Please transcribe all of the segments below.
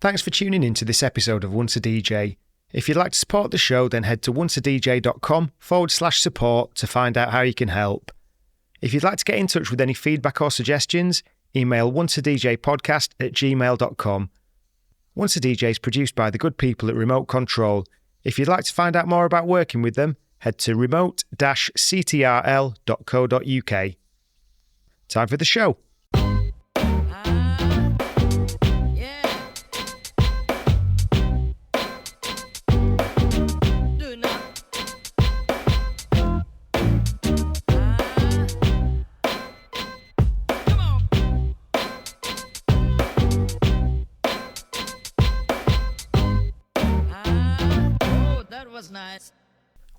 Thanks for tuning in to this episode of Once a DJ. If you'd like to support the show, then head to onceadj.com/support to find out how you can help. If you'd like to get in touch with any feedback or suggestions, email onceadjpodcast@gmail.com. Once a DJ is produced by the good people at Remote Control. If you'd like to find out more about working with them, head to remote-ctrl.co.uk. Time for the show.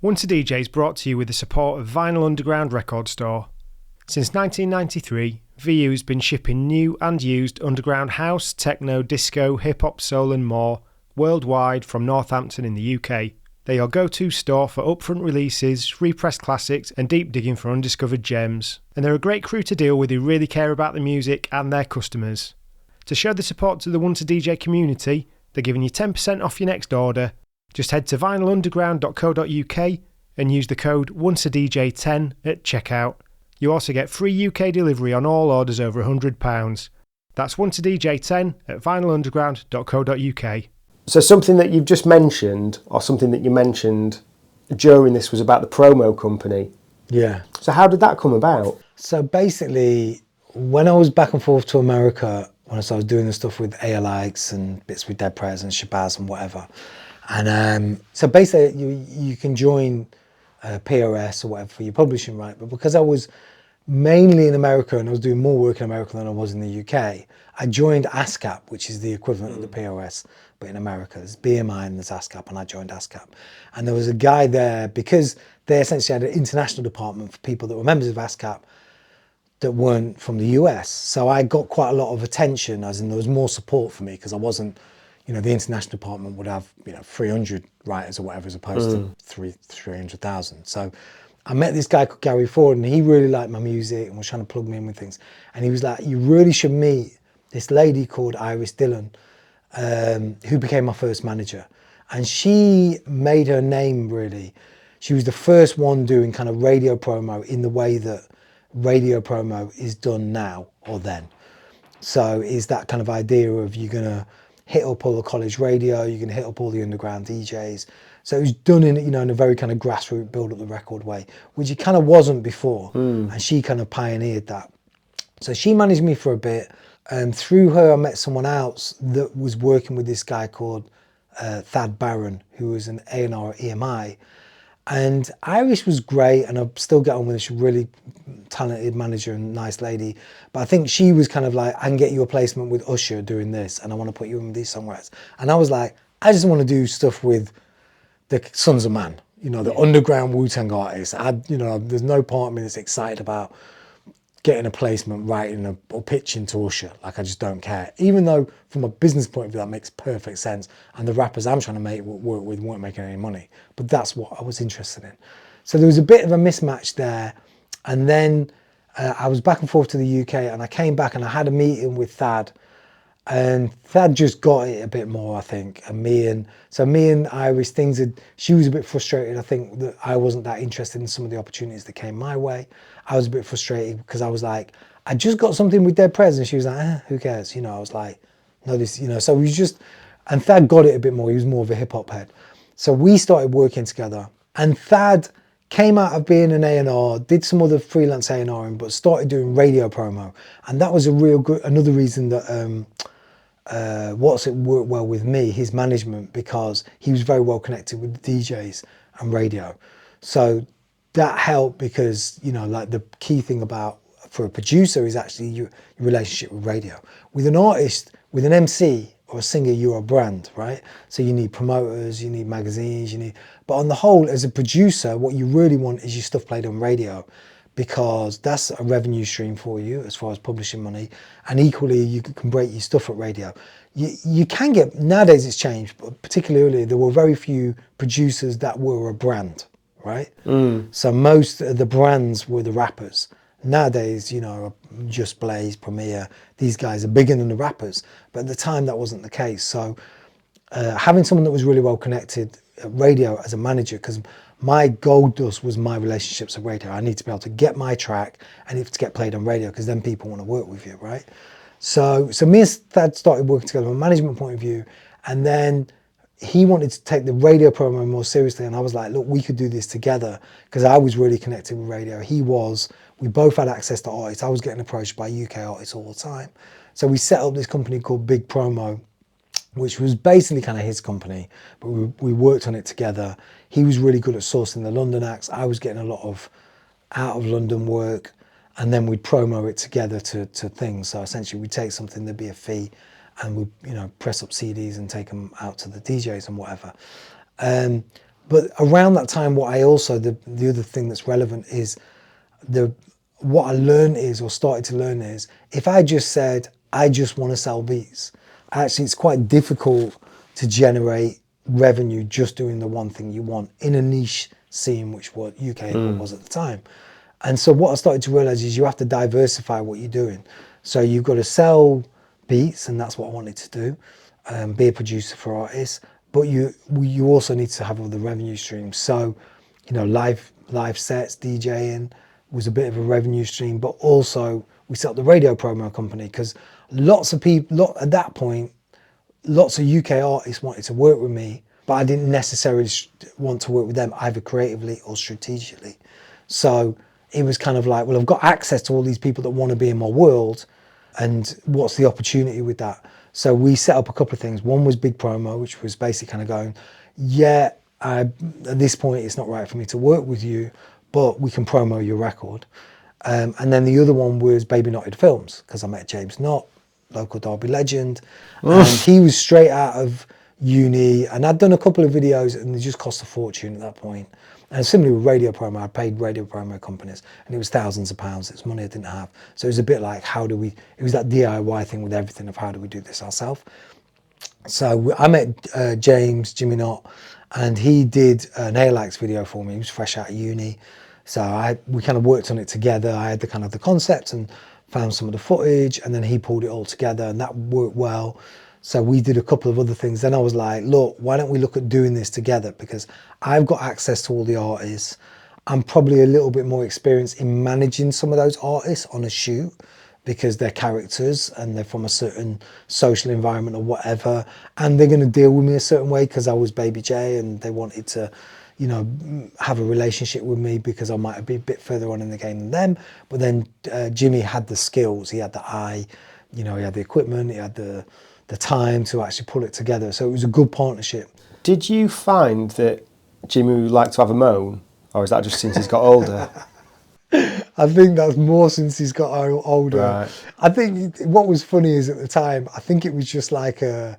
Once a DJ is brought to you with the support of Vinyl Underground Record Store. Since 1993, VU has been shipping new and used underground house, techno, disco, hip-hop, soul and more worldwide from Northampton in the UK. They're your go-to store for upfront releases, repressed classics and deep digging for undiscovered gems. And they're a great crew to deal with who really care about the music and their customers. To show the support to the Once a DJ community, they're giving you 10% off your next order. Just head to vinylunderground.co.uk and use the code ONCEADJ10 at checkout. You also get free UK delivery on all orders over £100. That's ONCEADJ10 at vinylunderground.co.uk. So something that you've just mentioned, or something that you mentioned during this, was about the promo company. Yeah. So how did that come about? So basically, when I was back and forth to America, when I started doing the stuff with ALX and bits with Dead Prez and Shabazz and whatever, and so basically you can join PRS or whatever for your publishing right, but because I was mainly in America and I was doing more work in America than I was in the UK, I joined ASCAP, which is the equivalent of the PRS, but in America. There's BMI and there's ASCAP, and I joined ASCAP. And there was a guy there, because they essentially had an international department for people that were members of ASCAP that weren't from the US. So I got quite a lot of attention, as in there was more support for me, because I wasn't, the international department would have, 300 writers or whatever, as opposed to 300,000. So I met this guy called Gary Ford, and he really liked my music and was trying to plug me in with things. And he was like, you really should meet this lady called Iris Dillon, who became my first manager. And she made her name, really. She was the first one doing kind of radio promo in the way that radio promo is done now or then. So is that kind of idea of you're going to hit up all the college radio, you're going to hit up all the underground DJs. So it was done in, in a very kind of grassroots build up the record way, which it kind of wasn't before. And she kind of pioneered that. So she managed me for a bit, and through her I met someone else that was working with this guy called Thad Barron, who was an A&R at EMI. And Iris was great, and I still get on with her. She's a really talented manager and nice lady. But I think she was kind of like, I can get you a placement with Usher doing this, and I want to put you in with these songwriters. And I was like, I just want to do stuff with the Sons of Man, the underground Wu-Tang artists. There's no part of me that's excited about getting a placement writing or pitching to Usher. Like, I just don't care. Even though from a business point of view, that makes perfect sense. And the rappers I'm trying to work with weren't making any money. But that's what I was interested in. So there was a bit of a mismatch there. And then I was back and forth to the UK, and I came back and I had a meeting with Thad. And Thad just got it a bit more, I think. And me and Iris, she was a bit frustrated, I think, that I wasn't that interested in some of the opportunities that came my way. I was a bit frustrated because I was like, I just got something with Dead Prez, and she was like, who cares? I was like, no, this, so we just, and Thad got it a bit more. He was more of a hip hop head. So we started working together, and Thad came out of being an A&R, did some other freelance A&Ring, but started doing radio promo. And that was another reason that What's It worked well with me, his management, because he was very well connected with the DJs and radio. So that helped because, like the key thing for a producer is actually your relationship with radio. With an artist, with an MC or a singer, you're a brand, right? So you need promoters, you need magazines, but on the whole, as a producer, what you really want is your stuff played on radio, because that's a revenue stream for you as far as publishing money. And equally, you can break your stuff at radio. You can get, nowadays it's changed, but particularly earlier, there were very few producers that were a brand, right? So most of the brands were the rappers. Nowadays, you know, Just Blaze, Premier, these guys are bigger than the rappers. But at the time, that wasn't the case. So having someone that was really well connected at radio as a manager, because my gold dust was my relationships at radio. I need to be able to get my track and it to get played on radio, because then people want to work with you, right? So me and Thad started working together from a management point of view, and then he wanted to take the radio promo more seriously, and I was like, look, we could do this together, because I was really connected with radio. We both had access to artists. I was getting approached by UK artists all the time. So we set up this company called Big Promo, which was basically kind of his company, but we worked on it together. He was really good at sourcing the London acts. I was getting a lot of out of London work, and then we'd promo it together to things. So essentially we'd take something, there'd be a fee, and we'd, you know, press up CDs and take them out to the DJs and whatever. But around that time, what I also, the other thing that's relevant is what I learned is, or started to learn is, if I just said, I just want to sell beats, actually it's quite difficult to generate revenue just doing the one thing you want in a niche scene, which what UK was at the time. And so what I started to realize is you have to diversify what you're doing. So you've got to sell beats, and that's what I wanted to do, be a producer for artists, but you also need to have other revenue streams. So, you know, live sets, DJing was a bit of a revenue stream, but also we set up the radio promo company, because lots of people, at that point, lots of UK artists wanted to work with me, but I didn't necessarily want to work with them either creatively or strategically. So it was kind of like, well, I've got access to all these people that want to be in my world, and what's the opportunity with that? So we set up a couple of things. One was Big Promo, which was basically kind of going, yeah, at this point it's not right for me to work with you, but we can promo your record. And then the other one was Baby Knotted Films, because I met James Knott, local Derby legend, and he was straight out of uni, and I'd done a couple of videos and they just cost a fortune at that point. And similarly with radio promo, I paid radio promo companies, and it was thousands of pounds. It's money I didn't have. So it was a bit like, it was that DIY thing with everything of how do we do this ourselves. So I met Jimmy Knott, and he did an ALAX video for me. He was fresh out of uni. So we kind of worked on it together. I had the concept and found some of the footage, and then he pulled it all together, and that worked well. So we did a couple of other things. Then I was like, look, why don't we look at doing this together? Because I've got access to all the artists. I'm probably a little bit more experienced in managing some of those artists on a shoot, because they're characters and they're from a certain social environment or whatever. And they're going to deal with me a certain way because I was Baby J, and they wanted to, you know, have a relationship with me because I might be a bit further on in the game than them. But then Jimmy had the skills, he had the eye, you know, he had the equipment, he had the time to actually pull it together. So it was a good partnership. Did you find that Jimmy would like to have a moan, or is that just since he's got older? I think that's more since he's got older. Right. I think what was funny is at the time, I think it was just like a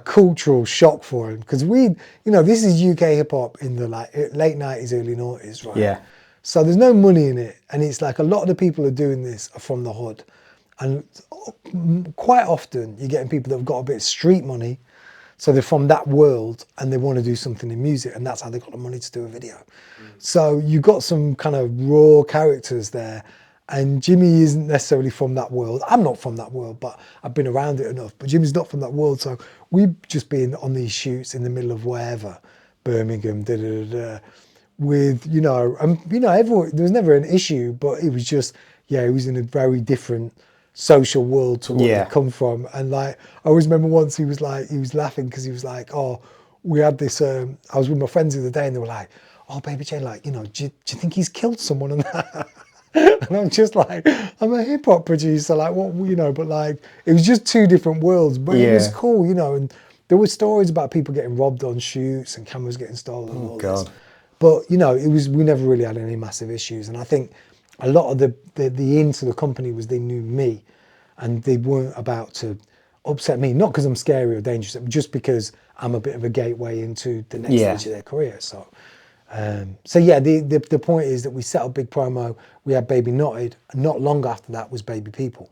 cultural shock for him, because this is UK hip hop in the late 90s, early 90s, right? Yeah. So there's no money in it, and it's like a lot of the people who are doing this are from the hood, and quite often you're getting people that have got a bit of street money, so they're from that world and they want to do something in music, and that's how they got the money to do a video. So you got some kind of raw characters there, and Jimmy isn't necessarily from that world. I'm not from that world, but I've been around it enough. But Jimmy's not from that world, so we've just been on these shoots in the middle of wherever, Birmingham, with, everyone, there was never an issue, but it was just, it was in a very different social world to what they come from. And like, I always remember once he was laughing because he was like, oh, we had this, I was with my friends the other day and they were like, oh, Baby J, like, do you think he's killed someone and that? And I'm just like, I'm a hip hop producer, like what, but like, it was just two different worlds, but it was cool, and there were stories about people getting robbed on shoots and cameras getting stolen and all this. But, we never really had any massive issues. And I think a lot of the into the company was they knew me and they weren't about to upset me, not because I'm scary or dangerous, just because I'm a bit of a gateway into the next stage of their career. So, the point is that we set up Big Promo, we had Baby Knotted, and not long after that was Baby People,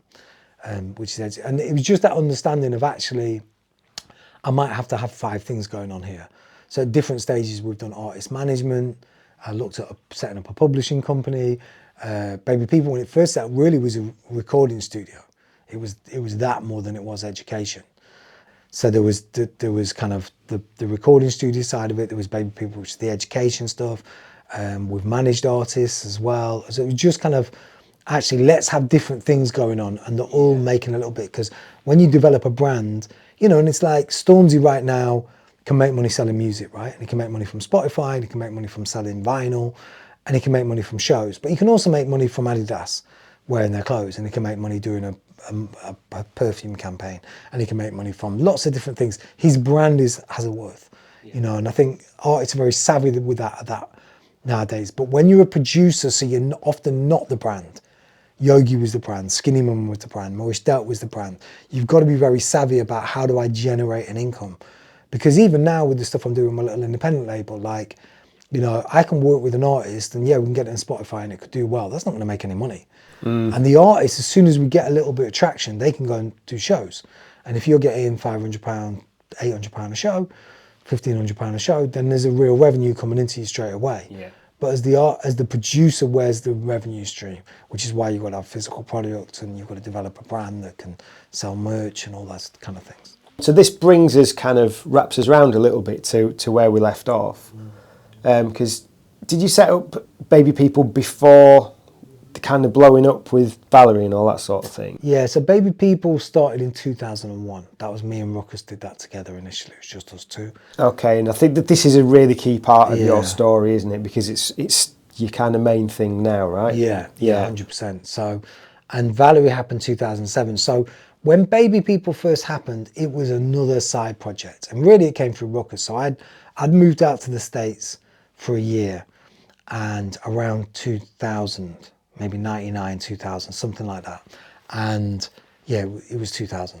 and it was just that understanding of actually, I might have to have 5 things going on here. So at different stages, we've done artist management. I looked at setting up a publishing company. Baby People, when it first started, really was a recording studio. It was that more than it was education. So there was kind of the recording studio side of it. There was Baby People, which is the education stuff. We've managed artists as well. So it was just kind of, actually, let's have different things going on, and they're all making a little bit. Because when you develop a brand, you know, and it's like Stormzy right now can make money selling music, right? And he can make money from Spotify, and he can make money from selling vinyl, and he can make money from shows. But he can also make money from Adidas wearing their clothes, and he can make money doing a perfume campaign, and he can make money from lots of different things. His brand has a worth, you know, and I think artists are very savvy with that nowadays. But when you're a producer, so you're often not the brand. Yogi was the brand, Skinny Mum was the brand, Maurice Delt was the brand. You've got to be very savvy about how do I generate an income? Because even now with the stuff I'm doing with my little independent label, like, you know, I can work with an artist and yeah, we can get it on Spotify and it could do well. That's not going to make any money. And the artist, as soon as we get a little bit of traction, they can go and do shows. And if you're getting £500, £800 a show, £1,500 a show, then there's a real revenue coming into you straight away. Yeah. But as the producer, where's the revenue stream? Which is why you've got to have physical product, and you've got to develop a brand that can sell merch and all that kind of things. So this brings us, kind of wraps us around a little bit to where we left off. Because did you set up Baby People before the kind of blowing up with Valerie and all that sort of thing? Yeah, so Baby People started in 2001. That was me and Ruckus did that together initially. It was just us two. Okay, and I think that this is a really key part of your story, isn't it? Because it's your kind of main thing now, right? Yeah, 100%. So, and Valerie happened 2007. So when Baby People first happened, it was another side project. And really it came through Ruckus. So I'd moved out to the States for a year, and around 2000, maybe 99, 2000, something like that. And yeah, it was 2000.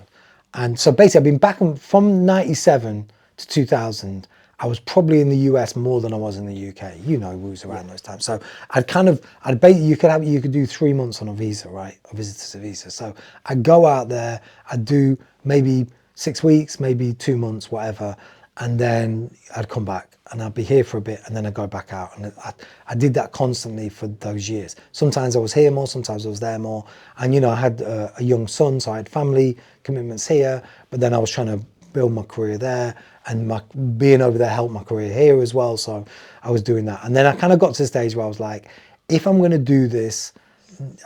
And so basically I've been back from 97 to 2000. I was probably in the US more than I was in the UK. You know, we was around those times. So you could do 3 months on a visa, right? A visitor's visa. So I'd go out there, I'd do maybe 6 weeks, maybe 2 months, whatever. And then I'd come back and I'd be here for a bit and then I'd go back out. And I did that constantly for those years. Sometimes I was here more, sometimes I was there more. And, you know, I had a young son, so I had family commitments here, but then I was trying to build my career there, and being over there helped my career here as well. So I was doing that. And then I kind of got to the stage where I was like, if I'm going to do this,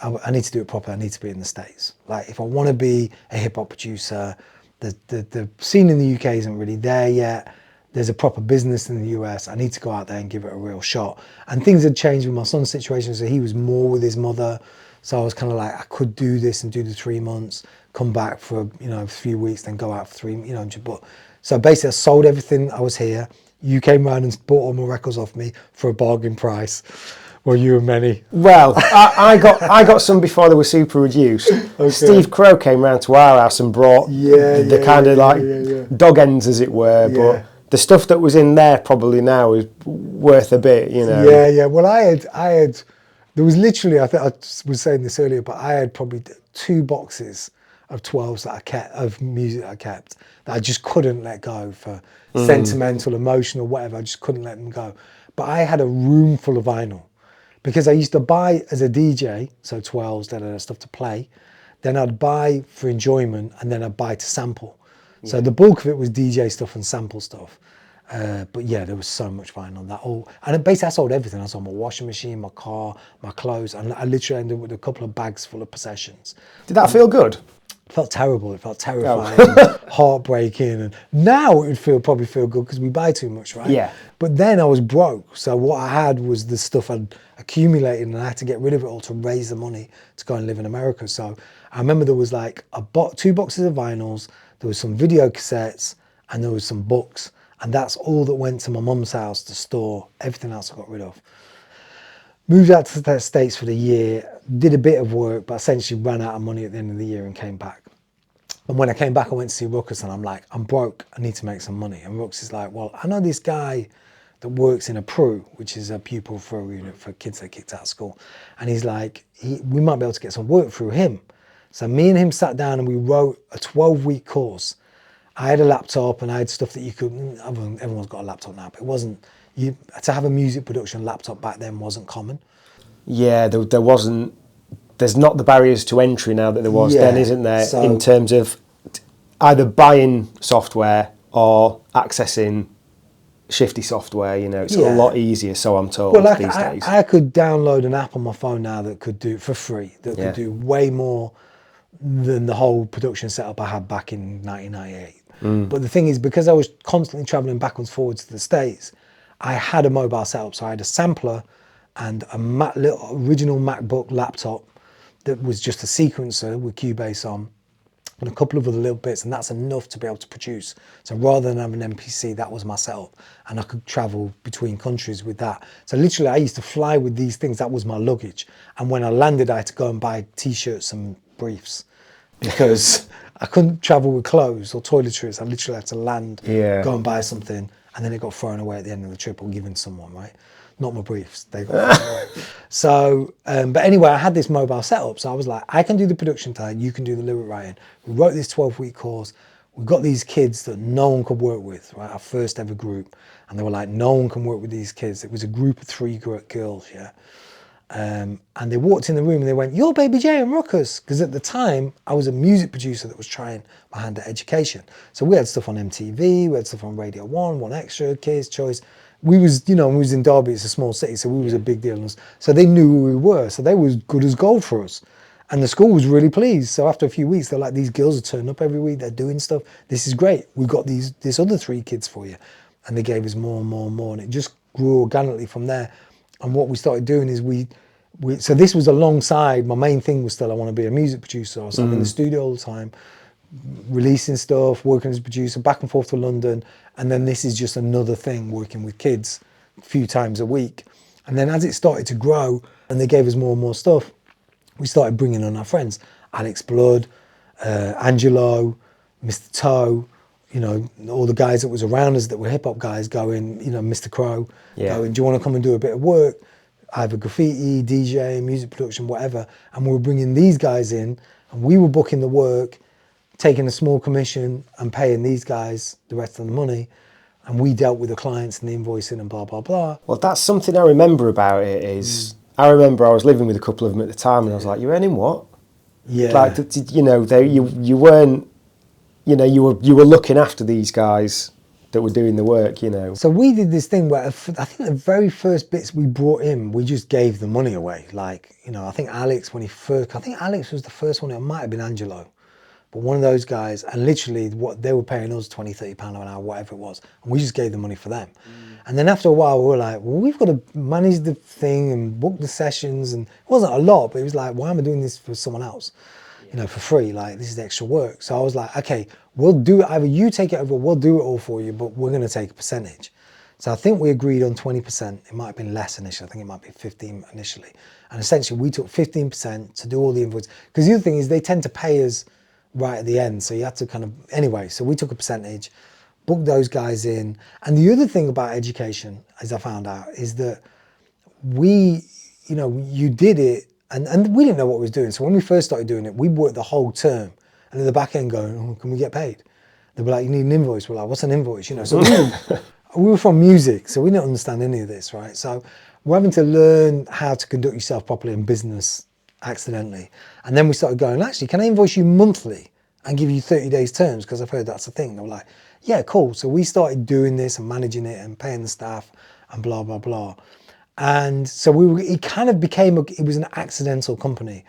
I need to do it properly. I need to be in the States. Like, if I want to be a hip hop producer, the scene in the UK isn't really there yet. There's a proper business in the US. I need to go out there and give it a real shot. And things had changed with my son's situation, so he was more with his mother. So I was kind of like, I could do this and do the 3 months, come back for, you know, a few weeks, then go out for 3, you know. But so basically I sold everything. I was here. You came round and bought all my records off me for a bargain price. Well, you and many. Well, I got some before they were super reduced. Okay. Steve Crow came round to our house and brought the kind of dog ends, as it were. Yeah. But the stuff that was in there probably now is worth a bit, you know. Yeah. Well, I had. There was literally, I think I was saying this earlier, but I had probably 2 boxes of 12s that I kept, of music that I kept, that I just couldn't let go for sentimental, emotional, whatever. I just couldn't let them go. But I had a room full of vinyl. Because I used to buy as a DJ, so 12s, stuff to play. Then I'd buy for enjoyment, and then I'd buy to sample. Yeah. So the bulk of it was DJ stuff and sample stuff. But yeah, there was so much vinyl. And basically I sold everything. I sold my washing machine, my car, my clothes, and I literally ended up with a couple of bags full of possessions. Did that feel good? It felt terrible. It felt terrifying, heartbreaking. And now it would probably feel good because we buy too much, right? Yeah. But then I was broke. So what I had was the stuff I'd accumulated, and I had to get rid of it all to raise the money to go and live in America. So I remember there was like 2 boxes of vinyls, there was some video cassettes, and there was some books. And that's all that went to my mum's house to store. Everything else I got rid of. Moved out to the States for the year, did a bit of work, but essentially ran out of money at the end of the year and came back. And when I came back, I went to see Ruckus, and I'm like, I'm broke, I need to make some money. And Ruckus is like, well, I know this guy that works in a PRU, which is a pupil referral unit for kids that kicked out of school. And he's like, we might be able to get some work through him. So me and him sat down and we wrote a 12-week course. I had a laptop and I had stuff that you could, everyone's got a laptop now, but it wasn't, to have a music production laptop back then wasn't common. Yeah, there wasn't. There's not the barriers to entry now that there was then, isn't there? So, in terms of either buying software or accessing Shifty software, you know, it's a lot easier. So I'm told well, like these days. I could download an app on my phone now that could do for free, that Yeah. could do way more than the whole production setup I had back in 1998. But the thing is, because I was constantly traveling backwards, forwards to the States, I had a mobile setup. So I had a sampler and a little original MacBook laptop that was just a sequencer with Cubase on, and a couple of other little bits, and that's enough to be able to produce. So rather than have an MPC, that was my setup, and I could travel between countries with that. So literally, I used to fly with these things. That was my luggage. And when I landed, I had to go and buy T-shirts and briefs because I couldn't travel with clothes or toiletries. I literally had to land, go and buy something, and then it got thrown away at the end of the trip or given to someone, right? Not my briefs, they got thrown away. So, but anyway, I had this mobile setup. So I was like, I can do the production side, you can do the lyric writing. We wrote this 12-week course. We got these kids that no one could work with, right? Our first ever group. And they were like, no one can work with these kids. It was a group of 3 girls, yeah? And they walked in the room and they went, "You're Baby J and Ruckus." Because at the time, I was a music producer that was trying my hand at education. So we had stuff on MTV, we had stuff on Radio 1, One Extra, Kids' Choice. We was, you know, we was in Derby, it's a small city, so we was a big deal. So they knew who we were, so they was good as gold for us. And the school was really pleased. So after a few weeks, they're like, these girls are turning up every week, they're doing stuff. This is great. We've got this other 3 kids for you. And they gave us more and more and more. And it just grew organically from there. And what we started doing is so this was alongside, my main thing was still I want to be a music producer. So I'm in the studio all the time, releasing stuff, working as a producer, back and forth to London. And then this is just another thing, working with kids a few times a week. And then as it started to grow and they gave us more and more stuff, we started bringing on our friends, Alex Blood, Angelo, Mr. Toe, you know, all the guys that was around us that were hip hop guys going, you know, Mr. Crow, going, "Do you want to come and do a bit of work?" Either graffiti, DJ, music production, whatever. And we were bringing these guys in and we were booking the work, taking a small commission and paying these guys the rest of the money. And we dealt with the clients and the invoicing and blah, blah, blah. Well, that's something I remember about it is, I remember I was living with a couple of them at the time and I was like, "You're earning what?" Yeah. Like, you know, you weren't, you know, you were looking after these guys that were doing the work, you know. So we did this thing where I think the very first bits we brought in, we just gave the money away. Like, you know, I think Alex was the first one, it might have been Angelo, but one of those guys, and literally what they were paying us, 20, 30 pound an hour, whatever it was. And we just gave the money for them. And then after a while, we were like, well, we've got to manage the thing and book the sessions. And it wasn't a lot, but it was like, why am I doing this for someone else? You know, for free, like this is extra work. So I was like, okay, we'll do it. Either you take it over, we'll do it all for you, but we're going to take a percentage. So I think we agreed on 20%. It might have been less initially. I think it might be 15 initially. And essentially we took 15% to do all the invoices. Because the other thing is they tend to pay us right at the end. So you have to kind of, anyway, so we took a percentage, booked those guys in. And the other thing about education, as I found out, is that we, you know, you did it, and we didn't know what we was doing. So when we first started doing it, we worked the whole term. And at the back end going, "Oh, can we get paid?" They were like, "You need an invoice." We're like, "What's an invoice?" You know, so we were from music, so we didn't understand any of this, right? So we're having to learn how to conduct yourself properly in business accidentally. And then we started going, "Actually, can I invoice you monthly and give you 30 days terms? Because I've heard that's a thing." They were like, "Yeah, cool." So we started doing this and managing it and paying the staff and blah, blah, blah. And so it kind of became, it was an accidental company.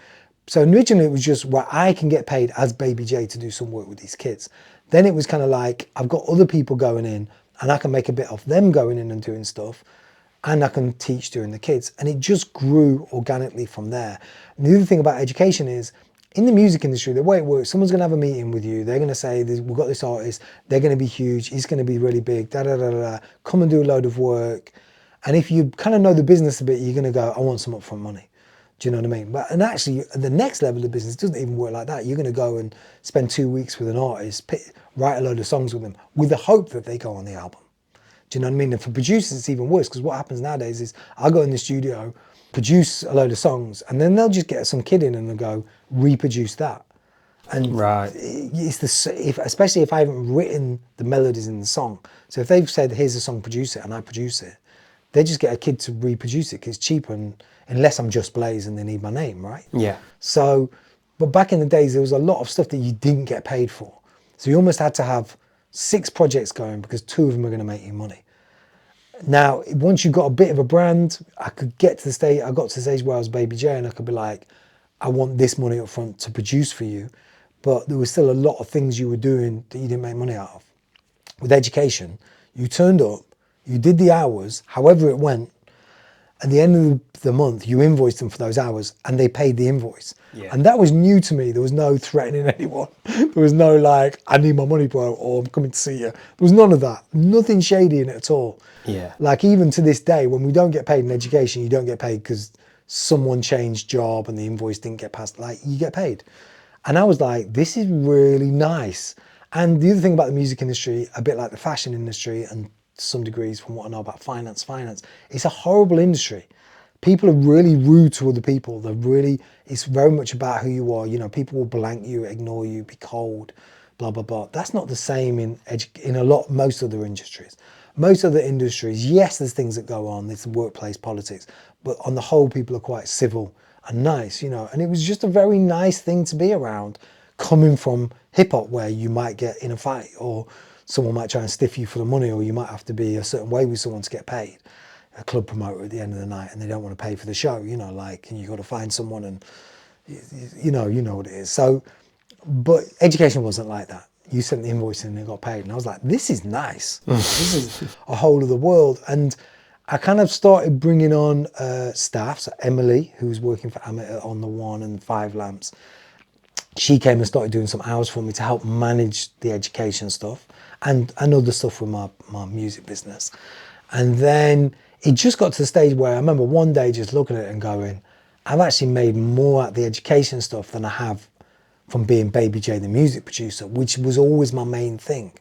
So originally it was just where I can get paid as Baby J to do some work with these kids. Then it was kind of like, I've got other people going in and I can make a bit off them going in and doing stuff, and I can teach doing the kids. And it just grew organically from there. And the other thing about education is, in the music industry, the way it works, someone's going to have a meeting with you. They're going to say, "We've got this artist. They're going to be huge. He's going to be really big. Da da da da. Come and do a load of work." And if you kind of know the business a bit, you're going to go, "I want some upfront money." Do you know what I mean? And actually, at the next level of business doesn't even work like that. You're going to go and spend 2 weeks with an artist, write a load of songs with them, with the hope that they go on the album. Do you know what I mean? And for producers, it's even worse, because what happens nowadays is I go in the studio, produce a load of songs, and then they'll just get some kid in and they'll go, reproduce that. And Right. it's especially if I haven't written the melodies in the song. So if they've said, "Here's a song, produce it," and I produce it, they just get a kid to reproduce it because it's cheaper, and unless I'm Just Blaze and they need my name, right? Yeah. So, but back in the days, there was a lot of stuff that you didn't get paid for. So you almost had to have 6 projects going because 2 of them are going to make you money. Now, once you got a bit of a brand, I got to the stage where I was Baby J, and I could be like, I want this money up front to produce for you. But there was still a lot of things you were doing that you didn't make money out of. With education, you turned up, you did the hours, however it went. At the end of the month, you invoiced them for those hours and they paid the invoice. Yeah. And that was new to me. There was no threatening anyone. There was no like, I need my money, bro, or I'm coming to see you. There was none of that. Nothing shady in it at all. Yeah. Like even to this day, when we don't get paid in education, you don't get paid because someone changed job and the invoice didn't get passed. Like, you get paid. And I was like, this is really nice. And the other thing about the music industry, a bit like the fashion industry and some degrees from what I know about finance, it's a horrible industry. People are really rude to other people. It's very much about who you are. You know, people will blank you, ignore you, be cold, blah, blah, blah. That's not the same in most other industries. Most other industries, yes, there's things that go on, there's workplace politics, but on the whole, people are quite civil and nice, you know, and it was just a very nice thing to be around, coming from hip hop where you might get in a fight or someone might try and stiff you for the money, or you might have to be a certain way with someone to get paid. A club promoter at the end of the night and they don't want to pay for the show, you know, like, and you got to find someone, and you know what it is. So, but education wasn't like that. You sent the invoice and they got paid, and I was like, this is nice. This is a whole other world. And I kind of started bringing on staff. So Emily, who was working for Amateur on the 1 and 5 lamps, she came and started doing some hours for me to help manage the education stuff and other stuff with my music business. And then it just got to the stage where I remember one day just looking at it and going, I've actually made more at the education stuff than I have from being Baby J, the music producer, which was always my main thing.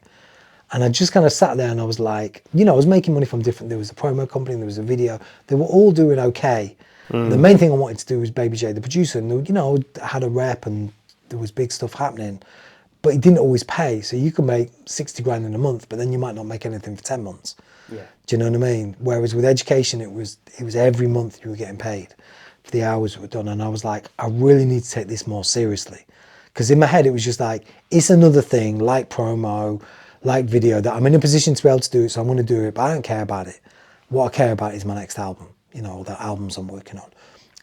And I just kind of sat there and I was like, you know, I was making money from there was a promo company, there was a video, they were all doing okay. The main thing I wanted to do was Baby J, the producer, and you know, I had a rep and there was big stuff happening, but it didn't always pay. So you could make 60 grand in a month, but then you might not make anything for 10 months. Yeah. Do you know what I mean? Whereas with education, it was every month you were getting paid for the hours that were done. And I was like, I really need to take this more seriously. Because in my head, it was just like, it's another thing like promo, like video, that I'm in a position to be able to do it, so I'm going to do it, but I don't care about it. What I care about is my next album, you know, the albums I'm working on.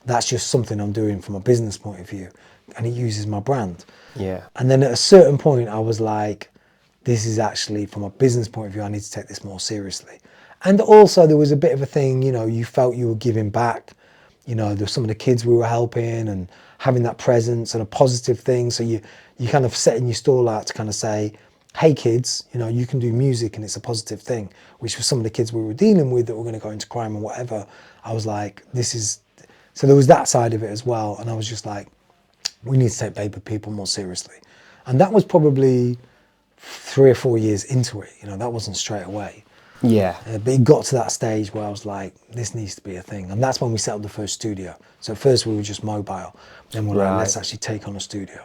That's just something I'm doing from a business point of view, and it uses my brand. Yeah. And then at a certain point, I was like, this is actually, from a business point of view, I need to take this more seriously. And also there was a bit of a thing, you know, you felt you were giving back. You know, there's some of the kids we were helping and having that presence and a positive thing. So you kind of setting your stall out to kind of say, hey kids, you know, you can do music and it's a positive thing, which for some of the kids we were dealing with that were going to go into crime and whatever, I was like, so there was that side of it as well. And I was just like, we need to take Baby People more seriously. And that was probably 3 or 4 years into it, you know, that wasn't straight away. Yeah. But it got to that stage where I was like, this needs to be a thing. And that's when we set up the first studio. So at first we were just mobile. Then we're like, let's actually take on a studio.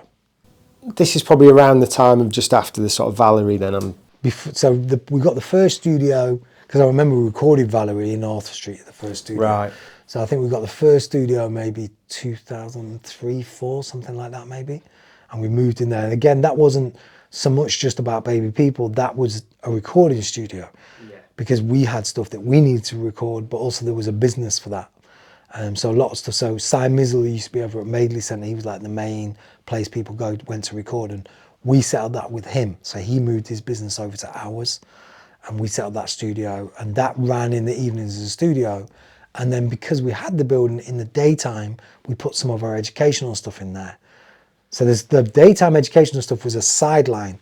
This is probably around the time of just after the sort of Valerie then. We got the first studio, because I remember we recorded Valerie in Arthur Street at the first studio. Right. So I think we got the first studio maybe 2003, 4, something like that maybe. And we moved in there. And again, that wasn't so much just about Baby People, that was a recording studio. Yeah. Because we had stuff that we needed to record, but also there was a business for that. So a lot of stuff. So Cy Mizzle used to be over at Madeley Centre. He was like the main place people went to record, and we set up that with him. So he moved his business over to ours, and we set up that studio, and that ran in the evenings as a studio. And then because we had the building in the daytime, we put some of our educational stuff in there. So there's the daytime educational stuff was a sideline.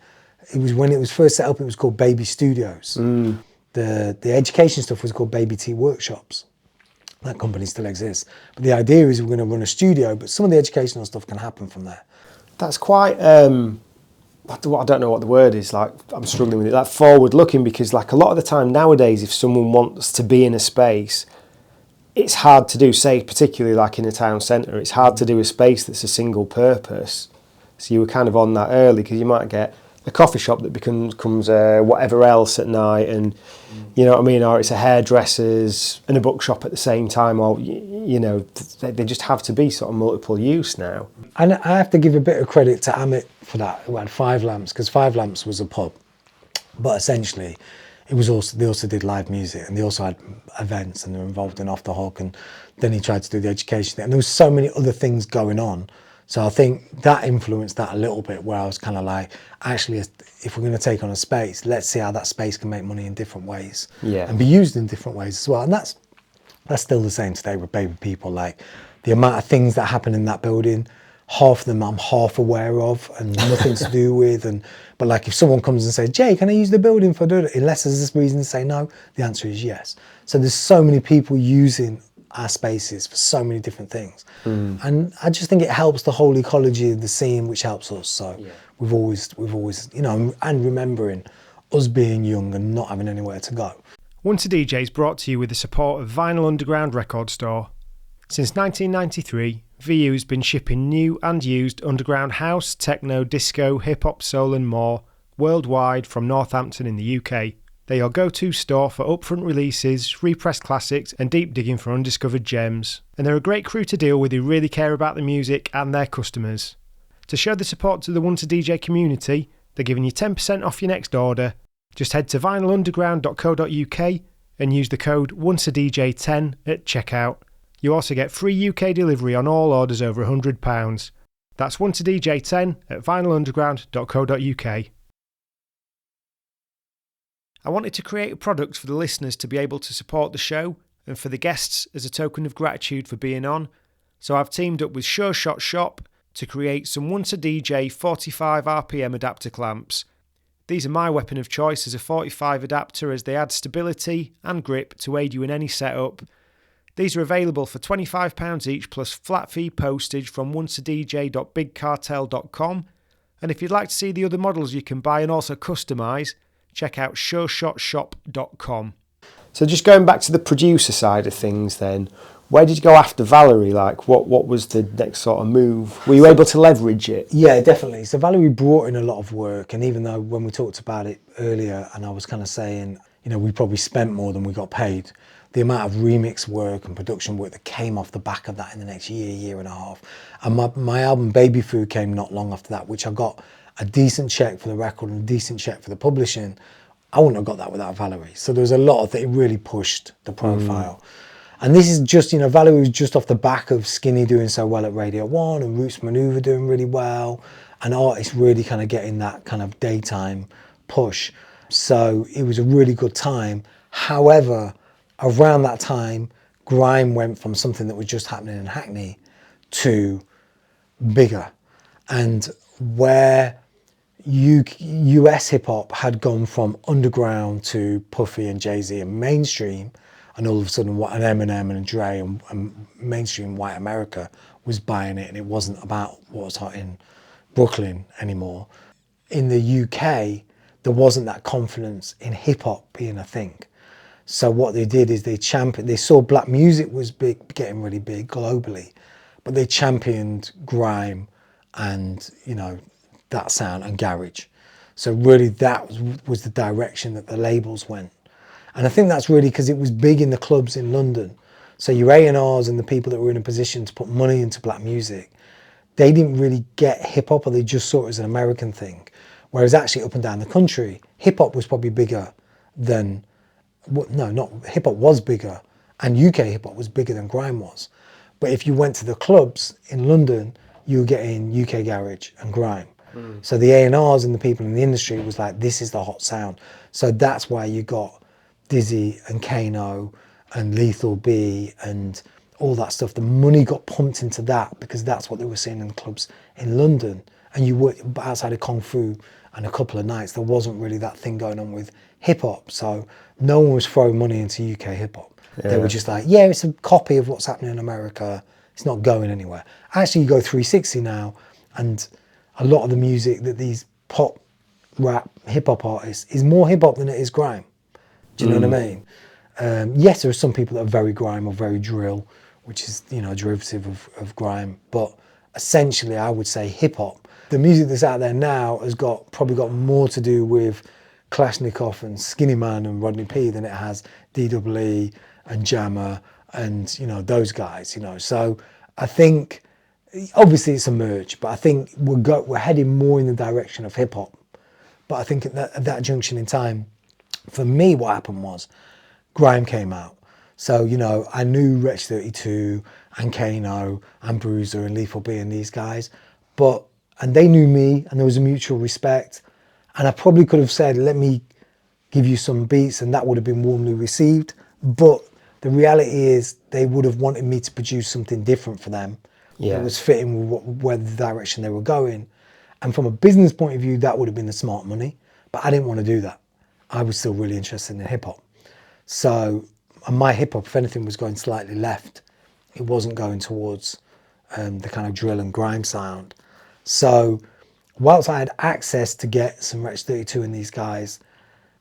It was when it was first set up, it was called Baby Studios. The education stuff was called Baby Tea Workshops. That company still exists. But the idea is we're going to run a studio, but some of the educational stuff can happen from there. That's quite, I don't know what the word is, like I'm struggling with it, like forward looking, because like a lot of the time nowadays, if someone wants to be in a space, it's hard to do, say particularly like in a town centre, it's hard to do a space that's a single purpose. So you were kind of on that early, because you might get a coffee shop that becomes whatever else at night, and you know what I mean, or it's a hairdresser's and a bookshop at the same time, or you know, they just have to be sort of multiple use now. And I have to give a bit of credit to Amit for that. We had Five Lamps, because Five Lamps was a pub, but essentially it was also, they also did live music, and they also had events, and they were involved in Off the Hook, and then he tried to do the education thing, and there was so many other things going on. So I think that influenced that a little bit, where I was kind of like, actually, if we're going to take on a space, let's see how that space can make money in different ways, and be used in different ways as well. And that's still the same today with Baby People. Like, the amount of things that happen in that building, half of them I'm half aware of and nothing to do with. But like, if someone comes and says, Jay, can I use the building for doing it? Unless there's this reason to say no, the answer is yes. So there's so many people using our spaces for so many different things. And I just think it helps the whole ecology of the scene, which helps us. So we've always, you know, and remembering us being young and not having anywhere to go. Once a DJ is brought to you with the support of Vinyl Underground Record Store. Since 1993, VU has been shipping new and used underground house, techno, disco, hip-hop, soul and more worldwide from Northampton in the UK. They're your go-to store for upfront releases, repressed classics and deep digging for undiscovered gems. And they're a great crew to deal with who really care about the music and their customers. To show the support to the Once a DJ community, they're giving you 10% off your next order. Just head to vinylunderground.co.uk and use the code ONCEADJ10 at checkout. You also get free UK delivery on all orders over £100. That's ONCEADJ10 at vinylunderground.co.uk. I wanted to create a product for the listeners to be able to support the show and for the guests as a token of gratitude for being on, so I've teamed up with Sure Shot Shop to create some Once a DJ 45 RPM adapter clamps. These are my weapon of choice as a 45 adapter, as they add stability and grip to aid you in any setup. These are available for £25 each plus flat fee postage from onceadj.bigcartel.com, and if you'd like to see the other models you can buy and also customise, check out sureshotshop.com. So just going back to the producer side of things then, where did you go after Valerie? Like, what was the next sort of move? Were you able to leverage it? Yeah, definitely. So Valerie brought in a lot of work, and even though when we talked about it earlier and I was kind of saying, you know, we probably spent more than we got paid, the amount of remix work and production work that came off the back of that in the next year and a half. And my album Baby Food came not long after that, which I got a decent check for the record and a decent check for the publishing. I wouldn't have got that without Valerie. So there was a lot of that. It really pushed the profile. And this is just, you know, Valerie was just off the back of Skinny doing so well at Radio 1 and Roots Maneuver doing really well, and artists really kind of getting that kind of daytime push. So it was a really good time. However, around that time, grime went from something that was just happening in Hackney to bigger. And where US hip hop had gone from underground to Puffy and Jay-Z and mainstream, and all of a sudden what an Eminem and a Dre and mainstream white America was buying it, and it wasn't about what was hot in Brooklyn anymore. In the UK, there wasn't that confidence in hip hop being a thing. So what they did is they saw black music was big, getting really big globally, but they championed grime and, you know, that sound and garage. So really that was the direction that the labels went. And I think that's really because it was big in the clubs in London. So your A&Rs and the people that were in a position to put money into black music, they didn't really get hip hop, or they just saw it as an American thing. Whereas actually up and down the country, hip hop was probably bigger than, hip hop was bigger, and UK hip hop was bigger than grime was. But if you went to the clubs in London, you were getting UK garage and grime. So the A&Rs and the people in the industry was like, this is the hot sound. So that's why you got Dizzy and Kano and Lethal B and all that stuff. The money got pumped into that because that's what they were seeing in the clubs in London. And you were outside of Kung Fu and a couple of nights, there wasn't really that thing going on with hip hop. So no one was throwing money into UK hip hop. They were just like, yeah, it's a copy of what's happening in America. It's not going anywhere. Actually, you go 360 now, and a lot of the music that these pop, rap, hip hop artists is more hip hop than it is grime. Do you know what I mean? Yes, there are some people that are very grime or very drill, which is, you know, a derivative of grime. But essentially, I would say hip hop the music that's out there now has probably got more to do with Kalashnikov and Skinny Man and Rodney P than it has DWE and Jammer and, you know, those guys, you know. So I think, obviously it's a merge, but I think we're heading more in the direction of hip hop. But I think at that junction in time, for me, what happened was grime came out. So, you know, I knew Wretch 32 and Kano and Bruiser and Lethal B and these guys, and they knew me, and there was a mutual respect. And I probably could have said, let me give you some beats, and that would have been warmly received. But the reality is they would have wanted me to produce something different for them. Yeah. That was fitting with where the direction they were going. And from a business point of view, that would have been the smart money. But I didn't want to do that. I was still really interested in hip hop. So my hip hop, if anything, was going slightly left. It wasn't going towards the kind of drill and grime sound. So whilst I had access to get some Wretch 32 and these guys,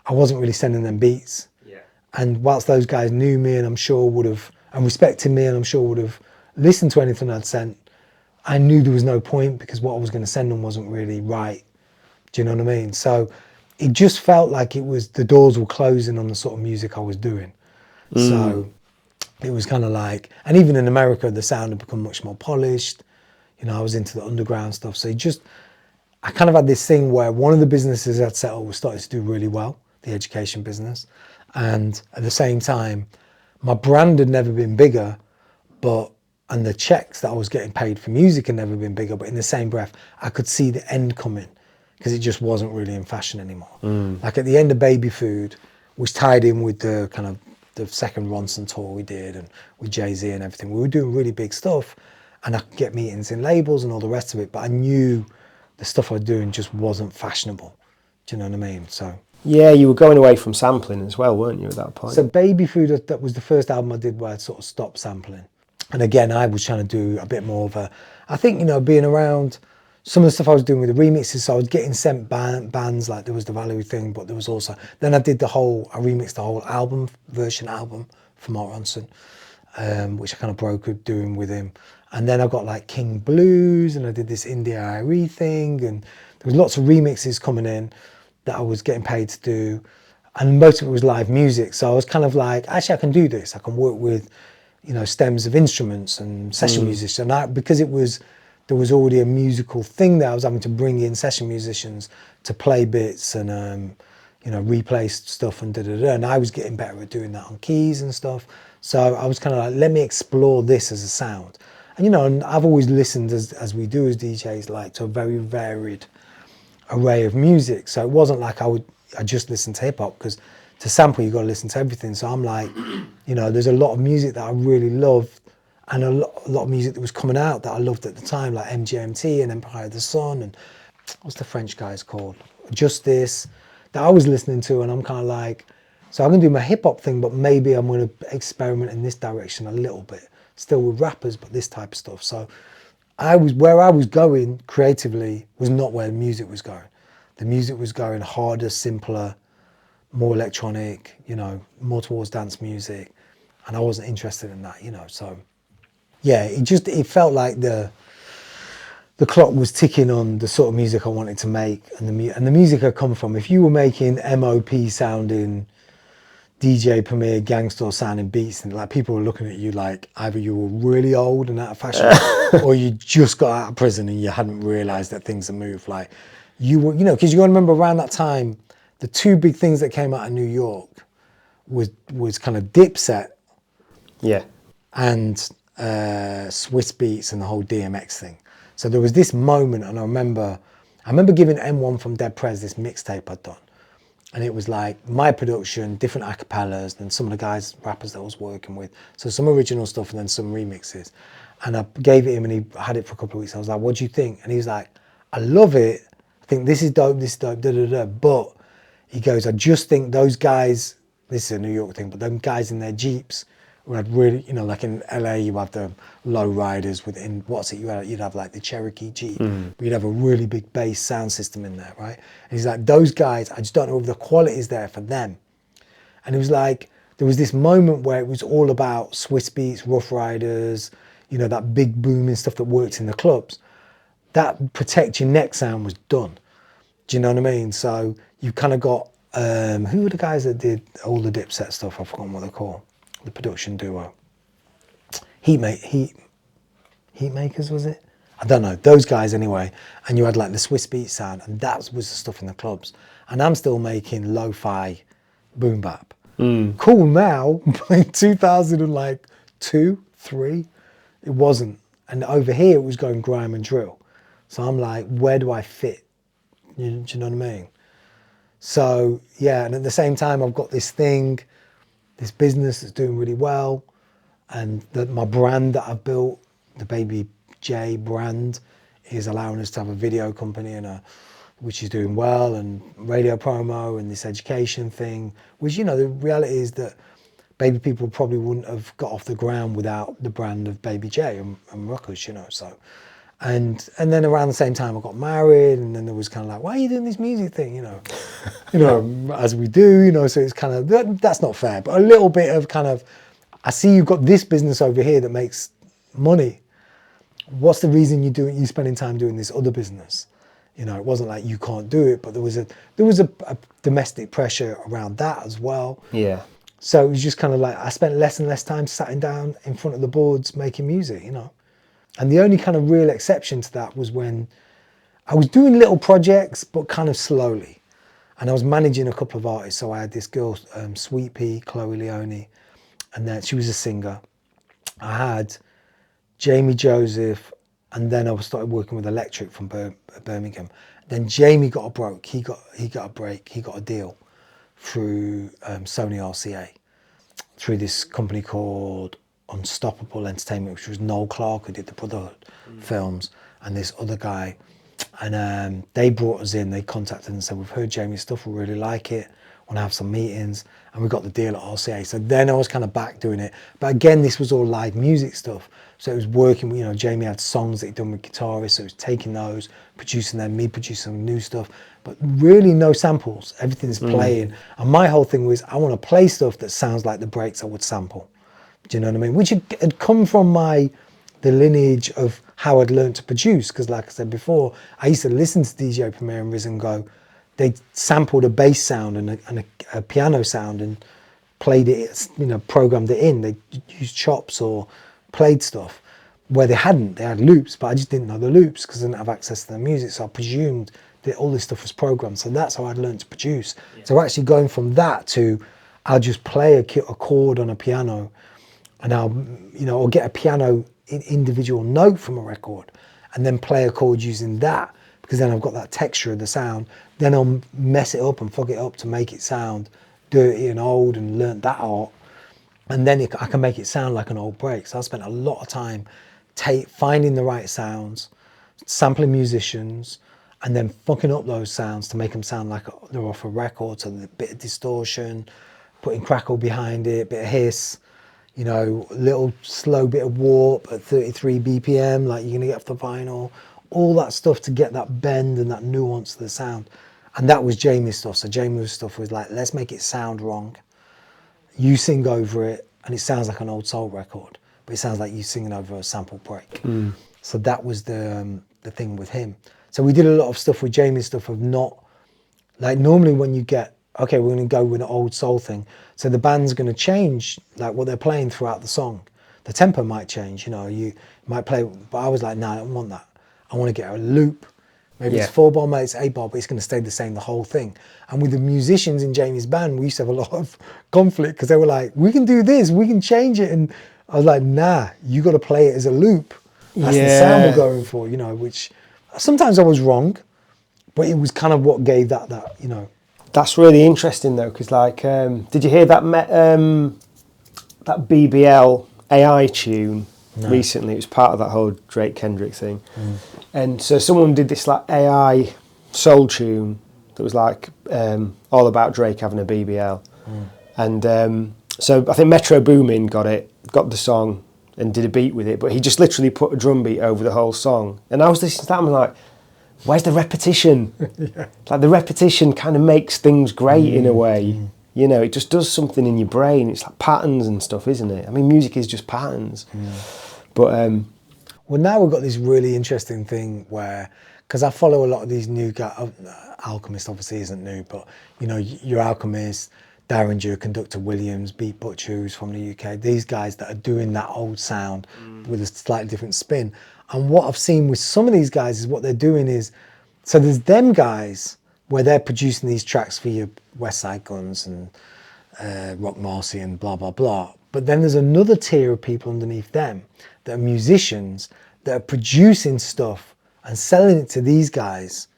I wasn't really sending them beats. Yeah. And whilst those guys knew me and I'm sure would have, and respected me and I'm sure would have listened to anything I'd sent, I knew there was no point because what I was going to send them wasn't really right. Do you know what I mean? So it just felt like the doors were closing on the sort of music I was doing. So it was kind of like, and even in America, the sound had become much more polished. You know, I was into the underground stuff. So I kind of had this thing where one of the businesses I'd set up was starting to do really well, the education business. And at the same time, my brand had never been bigger, and the checks that I was getting paid for music had never been bigger, but in the same breath, I could see the end coming because it just wasn't really in fashion anymore. Like at the end of Baby Food, which tied in with the kind of the second Ronson tour we did and with Jay-Z and everything, we were doing really big stuff and I could get meetings in labels and all the rest of it, but I knew the stuff I was doing just wasn't fashionable. Do you know what I mean? So yeah, you were going away from sampling as well, weren't you, at that point? So Baby Food, that was the first album I did where I sort of stopped sampling. And again, I was trying to do a bit more of I think, you know, being around some of the stuff I was doing with the remixes, so I was getting sent bands, like there was the Valerie thing, but there was also, then I remixed the whole album for Mark Ronson, which I kind of brokered doing with him. And then I got like King Blues and I did this India IRE thing, and there was lots of remixes coming in that I was getting paid to do. And most of it was live music. So I was kind of like, actually I can do this. I can work with, you know, stems of instruments and session musicians. And because there was already a musical thing there, I was having to bring in session musicians to play bits and, you know, replay stuff and da-da-da. And I was getting better at doing that on keys and stuff. So I was kind of like, let me explore this as a sound. And, you know, and I've always listened, as we do as DJs, like to a very varied array of music. So it wasn't like I just listened to hip hop, because to sample, you've got to listen to everything. So I'm like, you know, there's a lot of music that I really love, and a lot of music that was coming out that I loved at the time, like MGMT and Empire of the Sun, and what's the French guys called? Justice, that I was listening to, and I'm kind of like, so I'm going to do my hip hop thing, but maybe I'm going to experiment in this direction a little bit, still with rappers, but this type of stuff. So where I was going creatively was not where the music was going. The music was going harder, simpler, more electronic, you know, more towards dance music, and I wasn't interested in that, you know. So yeah, it felt like the clock was ticking on the sort of music I wanted to make, and the music I come from. If you were making MOP sounding, DJ Premier Gangster sounding beats, and like people were looking at you like either you were really old and out of fashion or you just got out of prison and you hadn't realized that things had moved. Like you were, you know, because you got to remember around that time, the two big things that came out of New York was kind of Dipset, yeah, and Swiss Beats and the whole DMX thing. So there was this moment, and I remember giving M1 from Dead Prez this mixtape I'd done. And it was like my production, different acapellas than some of the rappers that I was working with. So some original stuff and then some remixes. And I gave it him and he had it for a couple of weeks. I was like, what do you think? And he was like, I love it. I think this is dope, da da da. But he goes, I just think those guys, this is a New York thing, but them guys in their Jeeps who had really, you know, like in LA, you have the low riders within, you'd have like the Cherokee Jeep, but you'd have a really big bass sound system in there, right? And he's like, those guys, I just don't know if the quality is there for them. And it was like, there was this moment where it was all about Swiss Beats, Rough Riders, you know, that big booming stuff that worked in the clubs. that protect your neck sound was done. Do you know what I mean? So you kind of got, who were the guys that did all the Dipset stuff? I've forgotten what they're called. The production duo. Heatmakers, was it? I don't know, those guys anyway. And you had like the Swiss beat sound, and that was the stuff in the clubs. And I'm still making lo-fi boom bap. Cool now, but in 2002, 3, it wasn't. And over here it was going grime and drill. So I'm like, where do I fit? Do you know what I mean? So yeah, and at the same time I've got this thing, this business that's doing really well, and my brand that I've built, the Baby J brand, is allowing us to have a video company and which is doing well, and radio promo and this education thing, which, you know, the reality is that Baby people probably wouldn't have got off the ground without the brand of Baby J and Ruckus, you know. So, and then around the same time I got married, and then there was kind of like, why are you doing this music thing, you know, as we do, you know. So it's kind of, that's not fair, but a little bit of kind of, I see you've got this business over here that makes money. What's the reason you spending time doing this other business? You know, it wasn't like you can't do it, but there was a domestic pressure around that as well. Yeah. So it was just kind of like, I spent less and less time sitting down in front of the boards making music, you know. And the only kind of real exception to that was when I was doing little projects, but kind of slowly. And I was managing a couple of artists. So I had this girl, Sweet Pea, Chloe Leone, and then she was a singer. I had Jamie Joseph, and then I started working with Electric from Birmingham. Then Jamie got a break. He got a deal through Sony RCA, through this company called Unstoppable Entertainment, which was Noel Clarke, who did the Brotherhood films, and this other guy. And they brought us in, they contacted us and said, we've heard Jamie's stuff, we really like it, want to have some meetings, and we got the deal at RCA. So then I was kind of back doing it. But again, this was all live music stuff. So it was working, you know, Jamie had songs that he'd done with guitarists, so it was taking those, producing them, me producing some new stuff, but really no samples, everything's playing. And my whole thing was, I want to play stuff that sounds like the breaks I would sample. Do you know what I mean? Which had come from the lineage of how I'd learned to produce, because like I said before, I used to listen to DJ Premier and Riz and go, they sampled a bass sound and a piano sound and played it, you know, programmed it in. They used chops or played stuff where they had loops, but I just didn't know the loops because I didn't have access to the music. So I presumed that all this stuff was programmed. So that's how I'd learned to produce. Yeah. So actually going from that to, I'll just play a chord on a piano, and I'll, you know, or get a piano individual note from a record and then play a chord using that, because then I've got that texture of the sound. Then I'll mess it up and fuck it up to make it sound dirty and old, and learn that art. And then I can make it sound like an old break. So I spent a lot of time finding the right sounds, sampling musicians, and then fucking up those sounds to make them sound like they're off a record. So a bit of distortion, putting crackle behind it, a bit of hiss, you know, a little slow bit of warp at 33 BPM, like you're gonna get off the vinyl, all that stuff to get that bend and that nuance to the sound. And that was Jamie's stuff. So Jamie's stuff was like, let's make it sound wrong. You sing over it, and it sounds like an old soul record, but it sounds like you singing over a sample break. So that was the thing with him. So we did a lot of stuff with Jamie's stuff of not, like normally when you get, okay, we're going to go with an old soul thing. So the band's going to change like what they're playing throughout the song. The tempo might change, you know, you might play, but I was like, no, I don't want that. I want to get a loop. Maybe it's 4-bar, maybe it's 8-bar, but it's going to stay the same the whole thing. And with the musicians in Jamie's band, we used to have a lot of conflict because they were like, we can do this, we can change it. And I was like, nah, you got to play it as a loop. That's the sound we're going for, you know, which sometimes I was wrong, but it was kind of what gave that, you know. That's really interesting though, because like, did you hear that that BBL AI tune recently? It was part of that whole Drake Kendrick thing. And so someone did this like AI soul tune that was like all about Drake having a BBL. And so I think Metro Boomin got the song and did a beat with it, but he just literally put a drum beat over the whole song. And I was listening to that and I'm like, where's the repetition? Like the repetition kind of makes things great in a way. You know, it just does something in your brain. It's like patterns and stuff, isn't it? I mean, music is just patterns. But Well, now we've got this really interesting thing where, because I follow a lot of these new guys, Alchemist obviously isn't new, but you know, your Alchemist, Derringer, Conductor Williams, Beat Butcher, who's from the UK, these guys that are doing that old sound with a slightly different spin. And what I've seen with some of these guys is what they're doing is, so there's them guys where they're producing these tracks for your West Side Guns and Rock Marcy and blah, blah, blah. But then there's another tier of people underneath them that are musicians that are producing stuff and selling it to these guys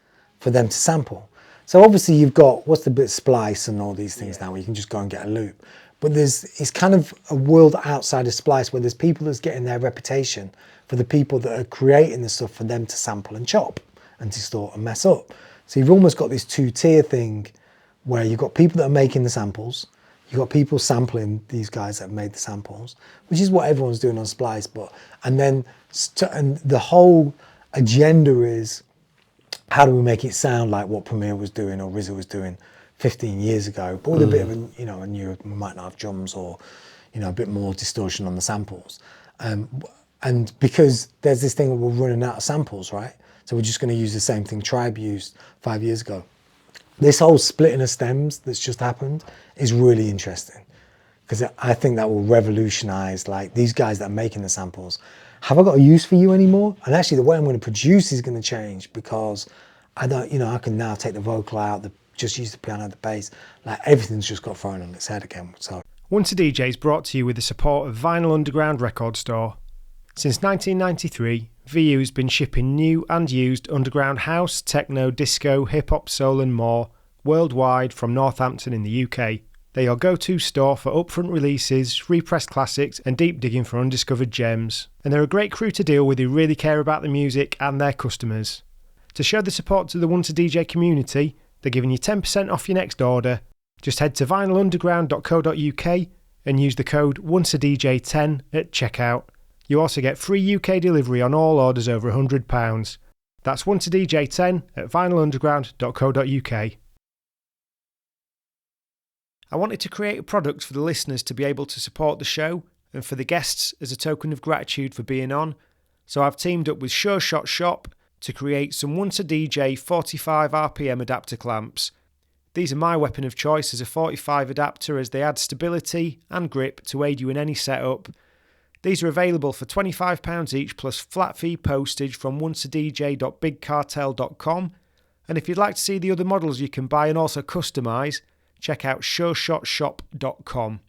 for them to sample. So obviously you've got, what's the bit, Splice and all these things now where you can just go and get a loop. But it's kind of a world outside of Splice where there's people that's getting their reputation for the people that are creating the stuff for them to sample and chop and distort and mess up. So you've almost got this two-tier thing where you've got people that are making the samples, you've got people sampling these guys that have made the samples, which is what everyone's doing on Splice. And the whole agenda is, how do we make it sound like what Premier was doing or RZA was doing 15 years ago, but with a bit of we might not have drums or, a bit more distortion on the samples. And because there's this thing that we're running out of samples, right? So we're just going to use the same thing Tribe used 5 years ago. This whole splitting of stems that's just happened is really interesting, because I think that will revolutionize, like, these guys that are making the samples. Have I got a use for you anymore? And actually the way I'm going to produce is going to change, because I don't, I can now take the vocal out, just use the piano, the bass, like everything's just got thrown on its head again. So Once a DJ is brought to you with the support of Vinyl Underground Record Store. Since 1993, VU's been shipping new and used underground house, techno, disco, hip-hop, soul and more worldwide from Northampton in the UK. They're your go-to store for upfront releases, repressed classics and deep digging for undiscovered gems. And they're a great crew to deal with who really care about the music and their customers. To show the support to the Once a DJ community, they're giving you 10% off your next order. Just head to vinylunderground.co.uk and use the code ONCEADJ10 at checkout. You also get free UK delivery on all orders over £100. That's ONCEADJ10 at vinylunderground.co.uk. I wanted to create a product for the listeners to be able to support the show and for the guests as a token of gratitude for being on, so I've teamed up with Sure Shot Shop to create some Once a DJ 45 RPM adapter clamps. These are my weapon of choice as a 45 adapter, as they add stability and grip to aid you in any setup. These are available for £25 each plus flat fee postage from onceadj.bigcartel.com, and if you'd like to see the other models you can buy and also customise, check out sureshotshop.com.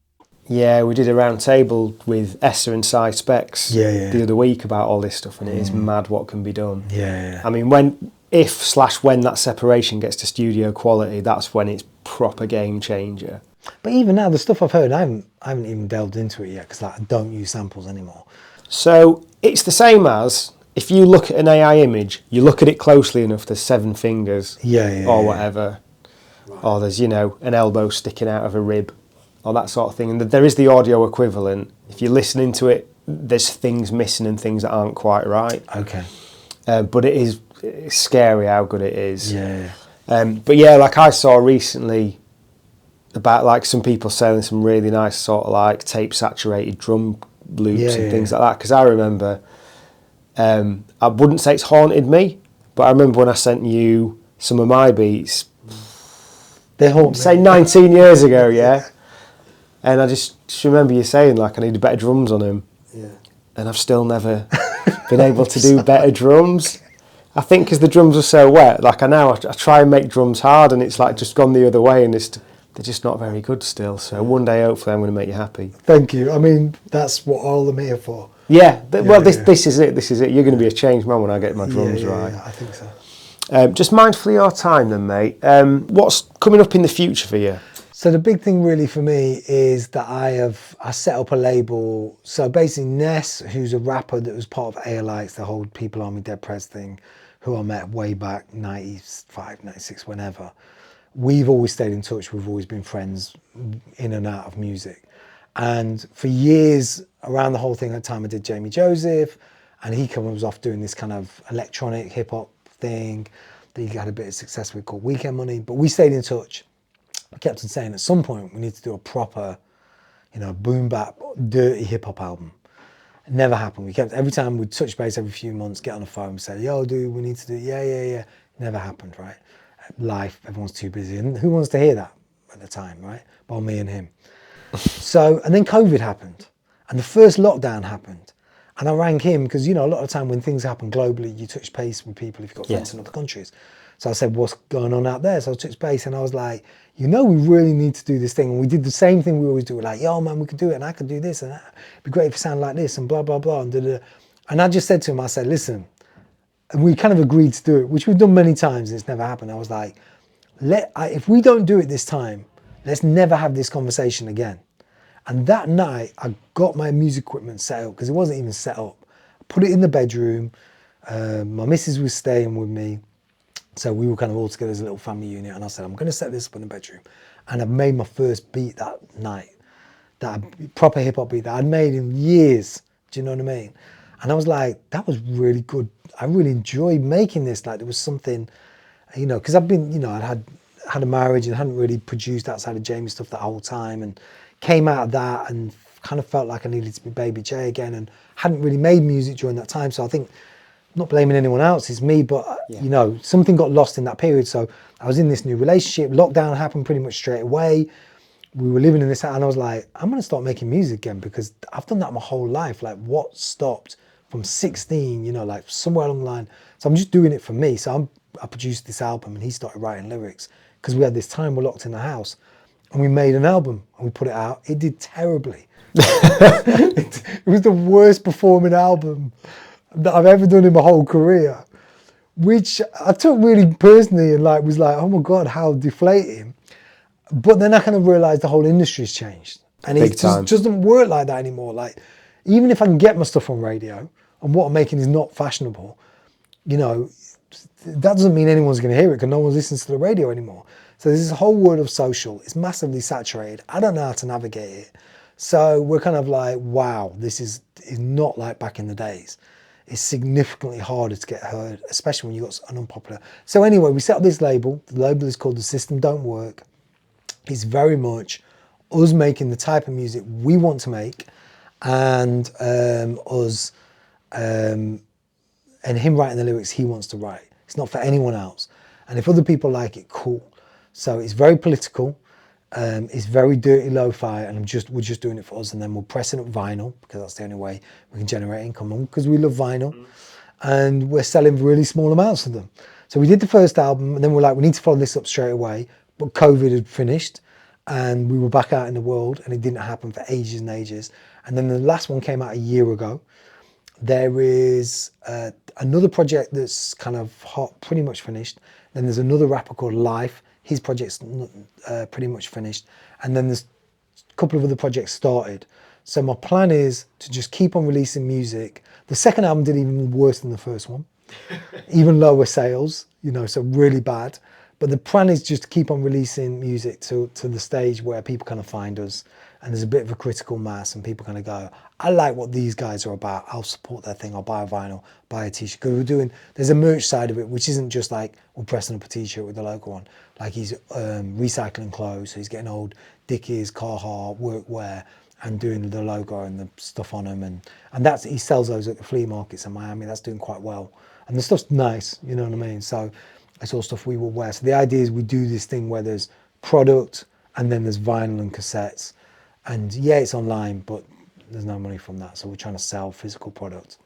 Yeah, we did a round table with Essa and Cy Specs the other week about all this stuff, and it is mad what can be done. I mean, when that separation gets to studio quality, that's when it's proper game changer. But even now, the stuff I've heard, I haven't even delved into it yet, because I don't use samples anymore. So it's the same as, if you look at an AI image, you look at it closely enough, there's 7 fingers or whatever. Right. Or there's, an elbow sticking out of a rib, or that sort of thing. And there is the audio equivalent. If you're listening to it, there's things missing and things that aren't quite right. Okay. But it's scary how good it is. But yeah, like I saw recently about like some people selling some really nice sort of like tape saturated drum loops and things like that. Because I remember, I wouldn't say it's haunted me, but I remember when I sent you some of my beats, say 19 years ago, and I just remember you saying like I needed better drums on him, and I've still never been able to do better drums. I think because the drums are so wet, like I try and make drums hard, and it's like just gone the other way, and they're just not very good still. So one day, hopefully, I'm going to make you happy. Thank you. I mean, that's what all I'm here for. This is it. This is it. You're going to be a changed man when I get my drums right. I think so. Just mindful of your time then, mate. What's coming up in the future for you? So the big thing really for me is that I set up a label. So basically Ness, who's a rapper that was part of ALIX, the whole People Army Dead Prez thing, who I met way back 95, 96, whenever. We've always stayed in touch. We've always been friends in and out of music. And for years around the whole thing, at the time I did Jamie Joseph, and he was off doing this kind of electronic hip hop thing that he had a bit of success with called Weekend Money. But we stayed in touch. I kept on saying at some point we need to do a proper, boom bap, dirty hip hop album. It never happened. We kept, every time we'd touch base every few months, get on the phone, say, yo, dude, we need to do, yeah. Never happened, right? Life, everyone's too busy. And who wants to hear that at the time, right? Well, me and him. So, and then COVID happened. And the first lockdown happened. And I rang him because, you know, a lot of the time when things happen globally, you touch base with people if you've got friends in other countries. So I said, what's going on out there? So I touched base and I was like, you know, we really need to do this thing. And we did the same thing we always do. We're like, yo, man, we could do it and I could do this and that. It'd be great if it sounded like this and blah, blah, blah. And, da-da. And I just said to him, I said, listen, and we kind of agreed to do it, which we've done many times and it's never happened. I was like, if we don't do it this time, let's never have this conversation again. And that night, I got my music equipment set up because it wasn't even set up. I put it in the bedroom. My missus was staying with me. So we were kind of all together as a little family unit. And I said, I'm going to set this up in the bedroom. And I made my first beat that night, that proper hip hop beat that I'd made in years. Do you know what I mean? And I was like, that was really good. I really enjoyed making this. Like there was something, you know, because I've been, you know, I had a marriage and hadn't really produced outside of Jamie stuff that whole time, and came out of that and kind of felt like I needed to be Baby J again, and hadn't really made music during that time. So I think, not blaming anyone else, it's me, but you know, something got lost in that period. So I was in this new relationship, lockdown happened pretty much straight away. We were living in this house and I was like, I'm gonna start making music again because I've done that my whole life. Like what stopped from 16, you know, like somewhere along the line. So I'm just doing it for me. So I produced this album and he started writing lyrics because we had this time we're locked in the house and we made an album and we put it out. It did terribly. It was the worst performing album that I've ever done in my whole career, which I took really personally and like was like, oh my God, how deflating. But then I kind of realized the whole industry's changed and it just doesn't work like that anymore. Like even if I can get my stuff on radio and what I'm making is not fashionable, you know, that doesn't mean anyone's going to hear it because no one listens to the radio anymore. So there's this whole world of social. It's massively saturated. I don't know how to navigate it. So we're kind of like, wow, this is not like back in the days. It's significantly harder to get heard, especially when you've got an unpopular. So anyway, we set up this label. The label is called The System Don't Work. It's very much us making the type of music we want to make and us and him writing the lyrics he wants to write. It's not for anyone else. And if other people like it, cool. So it's very political. It's very dirty lo-fi, and we're just doing it for us. And then we're pressing up vinyl because that's the only way we can generate income because we love vinyl. And we're selling really small amounts of them. So we did the first album, and then we're like, we need to follow this up straight away. But COVID had finished, and we were back out in the world, and it didn't happen for ages and ages. And then the last one came out a year ago. There is another project that's kind of hot, pretty much finished. Then there's another rapper called Life. His project's pretty much finished. And then there's a couple of other projects started. So my plan is to just keep on releasing music. The second album did even worse than the first one. Even lower sales, you know, so really bad. But the plan is just to keep on releasing music to the stage where people kind of find us. And there's a bit of a critical mass and people kind of go, I like what these guys are about. I'll support their thing. I'll buy a vinyl, buy a t-shirt. Because there's a merch side of it, which isn't just like we're pressing up a t-shirt with the logo on. Like he's recycling clothes. So he's getting old Dickies, Carhartt, workwear and doing the logo and the stuff on them. And he sells those at the flea markets in Miami. That's doing quite well. And the stuff's nice, you know what I mean? So it's all stuff we will wear. So the idea is we do this thing where there's product and then there's vinyl and cassettes. And yeah, it's online, but there's no money from that. So we're trying to sell physical products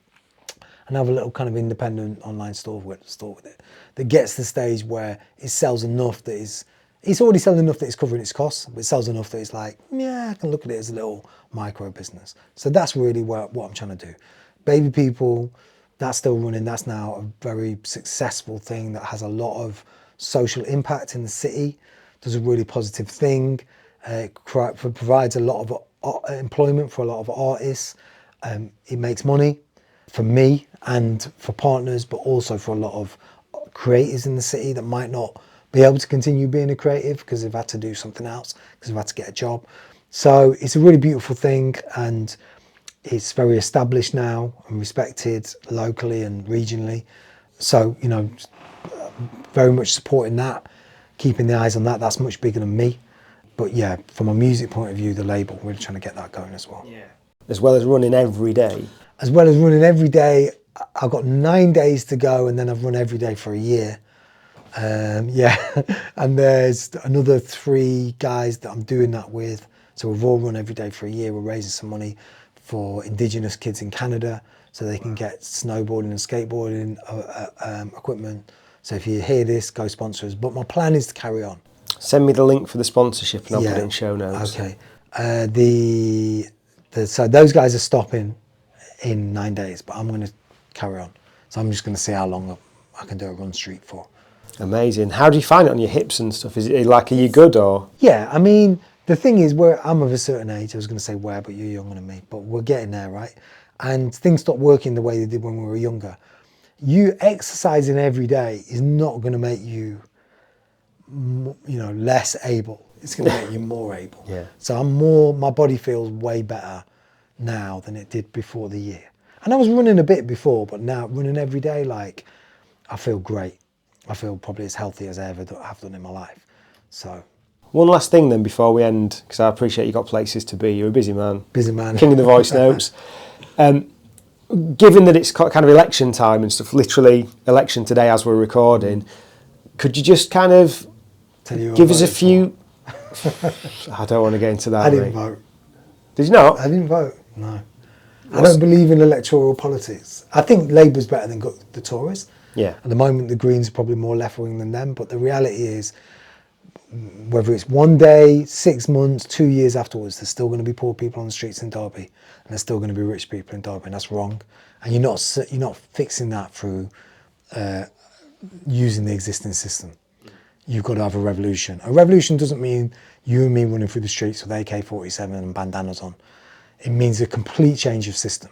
and have a little kind of independent online store with it that gets to the stage where it sells enough that it's already selling enough that it's covering its costs, but it sells enough that it's like, yeah, I can look at it as a little micro business. So that's really what I'm trying to do. Baby People, that's still running. That's now a very successful thing that has a lot of social impact in the city, does a really positive thing. It provides a lot of employment for a lot of artists. It makes money for me and for partners, but also for a lot of creators in the city that might not be able to continue being a creative because they've had to do something else, because they've had to get a job. So it's a really beautiful thing, and it's very established now and respected locally and regionally. So, you know, very much supporting that, keeping the eyes on that. That's much bigger than me. But yeah, from a music point of view, the label, we're trying to get that going as well. Yeah. as well as running every day? As well as running every day, I've got 9 days to go, and then I've run every day for a year. Yeah, and there's another 3 guys that I'm doing that with. So we've all run every day for a year. We're raising some money for Indigenous kids in Canada so they can get snowboarding and skateboarding equipment. So if you hear this, go sponsor us. But my plan is to carry on. Send me the link for the sponsorship and I'll put it in show notes. Okay. So those guys are stopping in 9 days, but I'm going to carry on. So I'm just going to see how long I can do a run streak for. Amazing. How do you find it on your hips and stuff? Is it like, are you good or? Yeah, I mean, the thing is, I'm of a certain age. I was going to say where, but you're younger than me. But we're getting there, right? And things stop working the way they did when we were younger. You exercising every day is not going to make you, less able. It's going to make you more able. Yeah. So my body feels way better now than it did before the year. And I was running a bit before, but now running every day, like, I feel great. I feel probably as healthy as I ever have done in my life. So. One last thing then before we end, because I appreciate you've got places to be. You're a busy man. Busy man. King of the voice notes. Given that it's kind of election time and stuff, literally election today as we're recording, could you just kind of give us a few... I don't want to get into that. I didn't vote. Did you not? I didn't vote, no. I don't believe in electoral politics. I think Labour's better than the Tories. Yeah. At the moment, the Greens are probably more left-wing than them, but the reality is, whether it's 1 day, 6 months, 2 years afterwards, there's still going to be poor people on the streets in Derby, and there's still going to be rich people in Derby, and that's wrong. And you're not fixing that through using the existing system. You've got to have a revolution. A revolution doesn't mean you and me running through the streets with AK-47 and bandanas on. It means a complete change of system.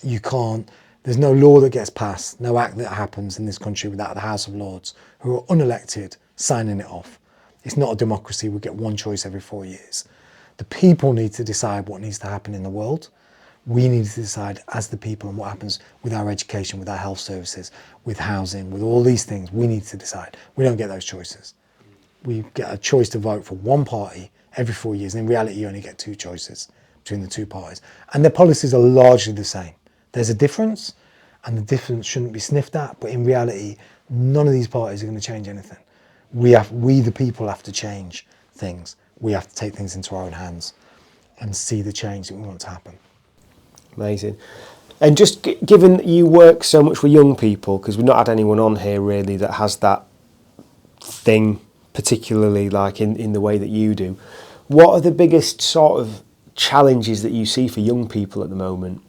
There's no law that gets passed, no act that happens in this country without the House of Lords, who are unelected, signing it off. It's not a democracy. We get one choice every 4 years. The people need to decide what needs to happen in the world. We need to decide as the people and what happens with our education, with our health services, with housing, with all these things. We need to decide. We don't get those choices. We get a choice to vote for one party every 4 years. And in reality, you only get 2 choices between the 2 parties. And their policies are largely the same. There's a difference, and the difference shouldn't be sniffed at. But in reality, none of these parties are going to change anything. We the people have to change things. We have to take things into our own hands and see the change that we want to happen. Amazing. And just given that you work so much with young people, because we've not had anyone on here really that has that thing, particularly like in the way that you do, what are the biggest sort of challenges that you see for young people at the moment?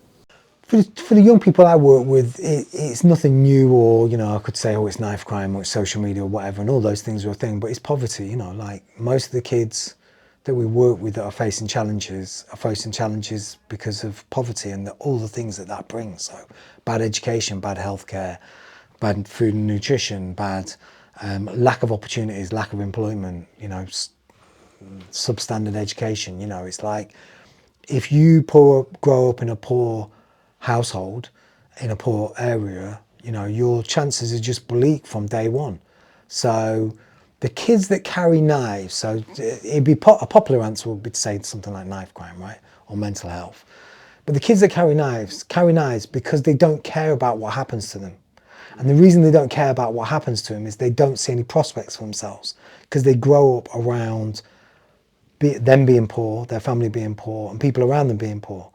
For the young people I work with, it's nothing new, or, I could say, oh, it's knife crime or it's social media or whatever, and all those things are a thing, but it's poverty, like most of the kids that we work with that are facing challenges because of poverty and all the things that brings. So bad education, bad healthcare, bad food and nutrition, bad lack of opportunities, lack of employment, substandard education. It's like if you grow up in a poor household, in a poor area, your chances are just bleak from day one. So the kids that carry knives, so it'd be a popular answer would be to say something like knife crime, right? Or mental health. But the kids that carry knives because they don't care about what happens to them. And the reason they don't care about what happens to them is they don't see any prospects for themselves, because they grow up around them being poor, their family being poor, and people around them being poor.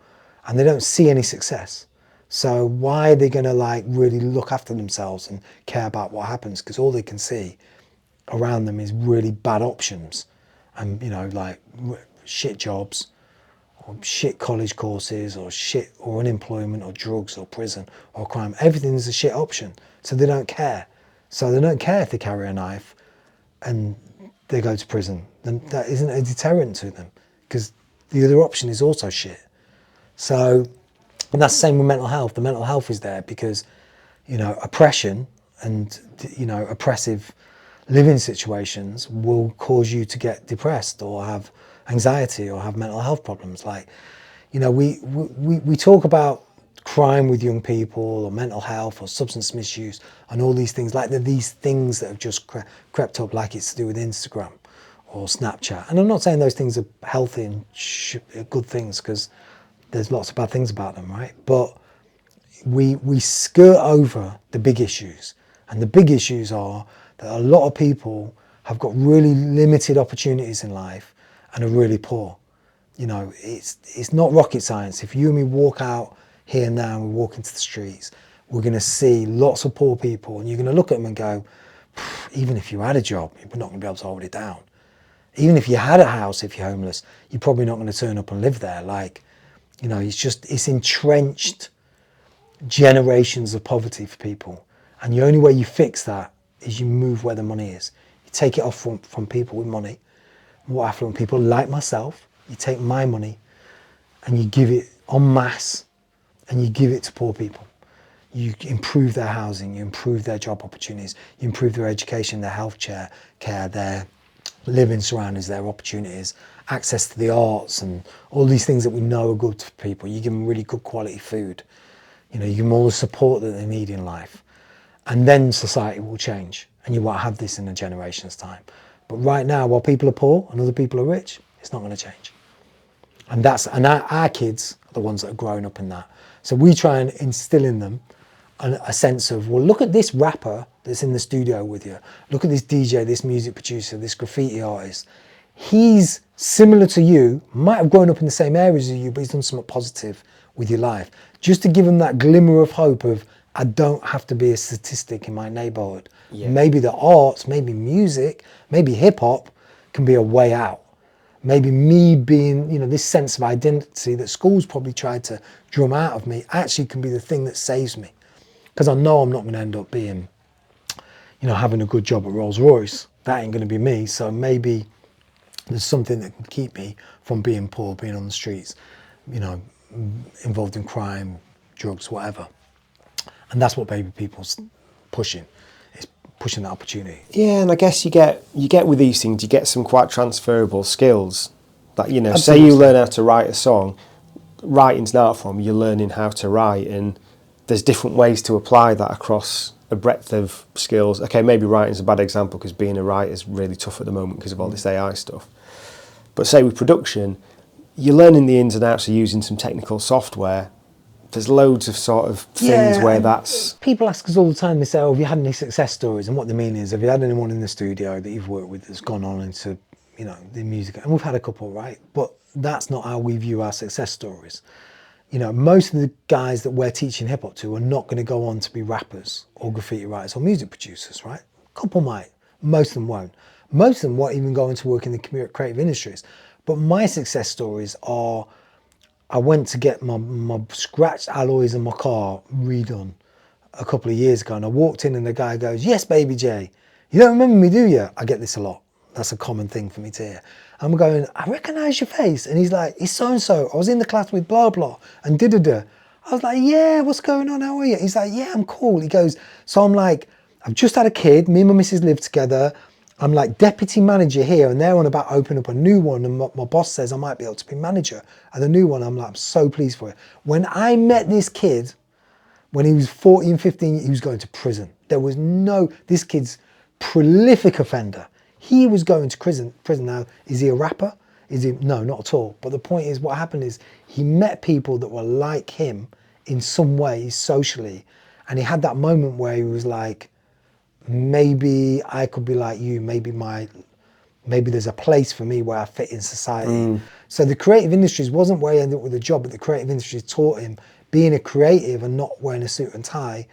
And they don't see any success. So why are they going to really look after themselves and care about what happens? Because all they can see around them is really bad options, and shit jobs, or shit college courses, or unemployment, or drugs, or prison, or crime. Everything's a shit option. So they don't care. So they don't care if they carry a knife and they go to prison. Then that isn't a deterrent to them, because the other option is also shit. So, and that's the same with mental health. The mental health is there because, oppression and, oppressive living situations will cause you to get depressed or have anxiety or have mental health problems. We talk about crime with young people, or mental health, or substance misuse, and all these things, like they're these things that have just crept up, like it's to do with Instagram or Snapchat. And I'm not saying those things are healthy and good things, because there's lots of bad things about them, right? But we skirt over the big issues. And the big issues are that a lot of people have got really limited opportunities in life and are really poor. You know, it's not rocket science. If you and me walk out here now and we walk into the streets, we're going to see lots of poor people, and you're going to look at them and go, even if you had a job, you're not going to be able to hold it down. Even if you had a house, if you're homeless, you're probably not going to turn up and live there. Like, you know, it's entrenched generations of poverty for people. And the only way you fix that is you move where the money is. You take it off from people with money, more affluent people like myself. You take my money and you give it en masse and you give it to poor people. You improve their housing, you improve their job opportunities, you improve their education, their health care, their living surroundings, their opportunities, access to the arts and all these things that we know are good for people. You give them really good quality food. You know, you give them all the support that they need in life. And then society will change and you won't have this in a generation's time. But right now, while people are poor and other people are rich, it's not going to change. And our kids are the ones that are growing up in that. So we try and instill in them a sense of, well, look at this rapper that's in the studio with you. Look at this DJ, this music producer, this graffiti artist. He's similar to you, might have grown up in the same areas as you, but he's done something positive with your life. Just to give them that glimmer of hope of, I don't have to be a statistic in my neighborhood. Yeah. Maybe the arts, maybe music, maybe hip hop can be a way out. Maybe me being, you know, this sense of identity that schools probably tried to drum out of me actually can be the thing that saves me. Because I know I'm not going to end up being, you know, having a good job at Rolls-Royce. That ain't going to be me. So maybe there's something that can keep me from being poor, being on the streets, you know, involved in crime, drugs, whatever. And that's what Baby People's pushing. It's pushing that opportunity. Yeah, and I guess you get with these things, you get some quite transferable skills. That, you know, Absolutely. Say you learn how to write a song, writing's an art form, you're learning how to write, and there's different ways to apply that across a breadth of skills. Okay, maybe writing's a bad example because being a writer is really tough at the moment because of all this AI stuff. But say with production, you're learning the ins and outs of using some technical software. There's loads of sort of things where that's... People ask us all the time, they say, oh, have you had any success stories? And what they mean is, have you had anyone in the studio that you've worked with that's gone on into, you know, the music? And we've had a couple, right? But that's not how we view our success stories. You know, most of the guys that we're teaching hip hop to are not going to go on to be rappers or graffiti writers or music producers, right? A couple might, most of them won't. Most of them won't even go on to work in the creative industries. But my success stories are, I went to get my scratched alloys in my car redone a couple of years ago, and I walked in and the guy goes, yes, Baby J, you don't remember me, do you? I get this a lot. That's a common thing for me to hear. I'm going, I recognise your face. And he's like, it's so-and-so. I was in the class with blah, blah, and da-da-da. I was like, yeah, what's going on? How are you? He's like, yeah, I'm cool. He goes, so I'm like, I've just had a kid. Me and my missus live together. I'm like deputy manager here, and they're on about opening up a new one. And my boss says I might be able to be manager at the new one. I'm like, I'm so pleased for it. When I met this kid, when he was 14, 15, he was going to prison. This kid's prolific offender. He was going to prison. Now, is he a rapper? No, not at all. But the point is, what happened is he met people that were like him in some way socially. And he had that moment where he was like, maybe I could be like you. Maybe there's a place for me where I fit in society. So the creative industries wasn't where he ended up with a job, but the creative industries taught him being a creative and not wearing a suit and tie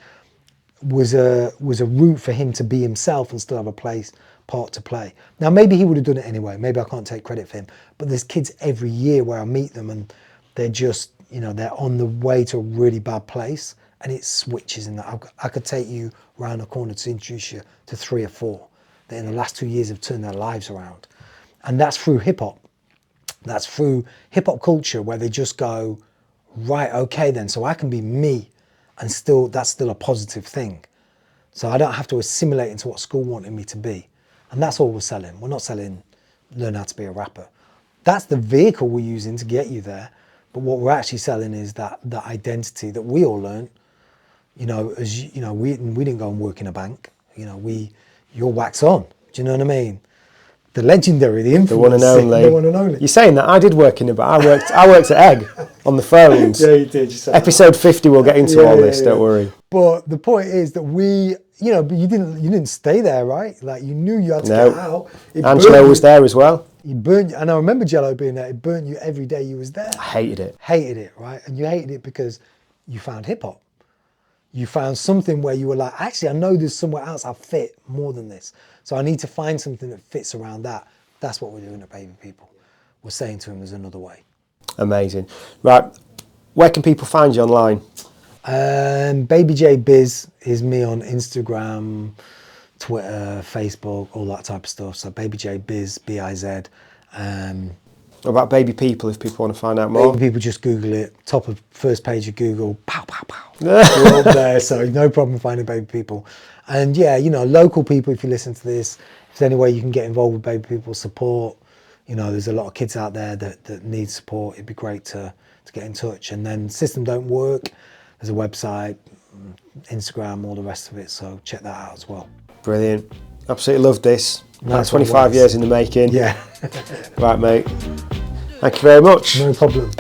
was a route for him to be himself and still have a part to play. Now, maybe he would have done it anyway. Maybe I can't take credit for him. But there's kids every year where I meet them and they're just, you know, they're on the way to a really bad place, and it switches in that. I could take you around the corner to introduce you to 3 or 4 that in the last 2 years have turned their lives around. And that's through hip hop. That's through hip hop culture where they just go, right, okay then, so I can be me and that's still a positive thing. So I don't have to assimilate into what school wanted me to be. And that's all we're selling. We're not selling learn how to be a rapper. That's the vehicle we're using to get you there. But what we're actually selling is that identity that we all learned. You know, as you know, we didn't go and work in a bank. You know, you're wax on. Do you know what I mean? The legendary, the infamous, the one and only. The one and only. You're saying that I did work in a bank. I worked at Egg. on the phones. Yeah, you did. You Episode 50, we'll get into all this. Don't worry. But the point is that but you didn't stay there, right? Like you knew you had to get out. Angelo was there as well. He burnt you, and I remember Jello being there. It burnt you every day you was there. I hated it. Hated it, right? And you hated it because you found hip hop. You found something where you were like, actually, I know there's somewhere else I fit more than this. So I need to find something that fits around that. That's what we're doing at Baby People. We're saying to them there's another way. Amazing. Right, where can people find you online? Baby J Biz is me on Instagram, Twitter, Facebook, all that type of stuff. So Baby J Biz, B-I-Z. What about Baby People, if people want to find out more? Baby People, just Google it. Top of first page of Google. Pow, pow, pow. We're up there, so no problem finding Baby People. And yeah, local people, if you listen to this, if there's any way you can get involved with Baby People, support. There's a lot of kids out there that need support. It'd be great to get in touch. And then System Don't Work. There's a website, Instagram, all the rest of it. So check that out as well. Brilliant. Absolutely loved this. About 25 years in the making. Yeah. Right, mate. Thank you very much. No problem.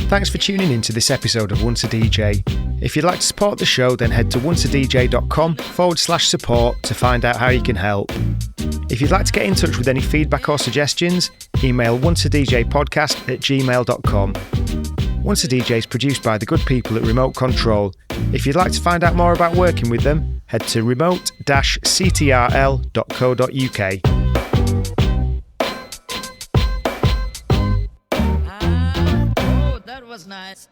Thanks for tuning in to this episode of Once a DJ. If you'd like to support the show, then head to onceadj.com/support to find out how you can help. If you'd like to get in touch with any feedback or suggestions, email onceadjpodcast@gmail.com. Once a DJ is produced by the good people at Remote Control. If you'd like to find out more about working with them, head to remote-ctrl.co.uk. That was nice.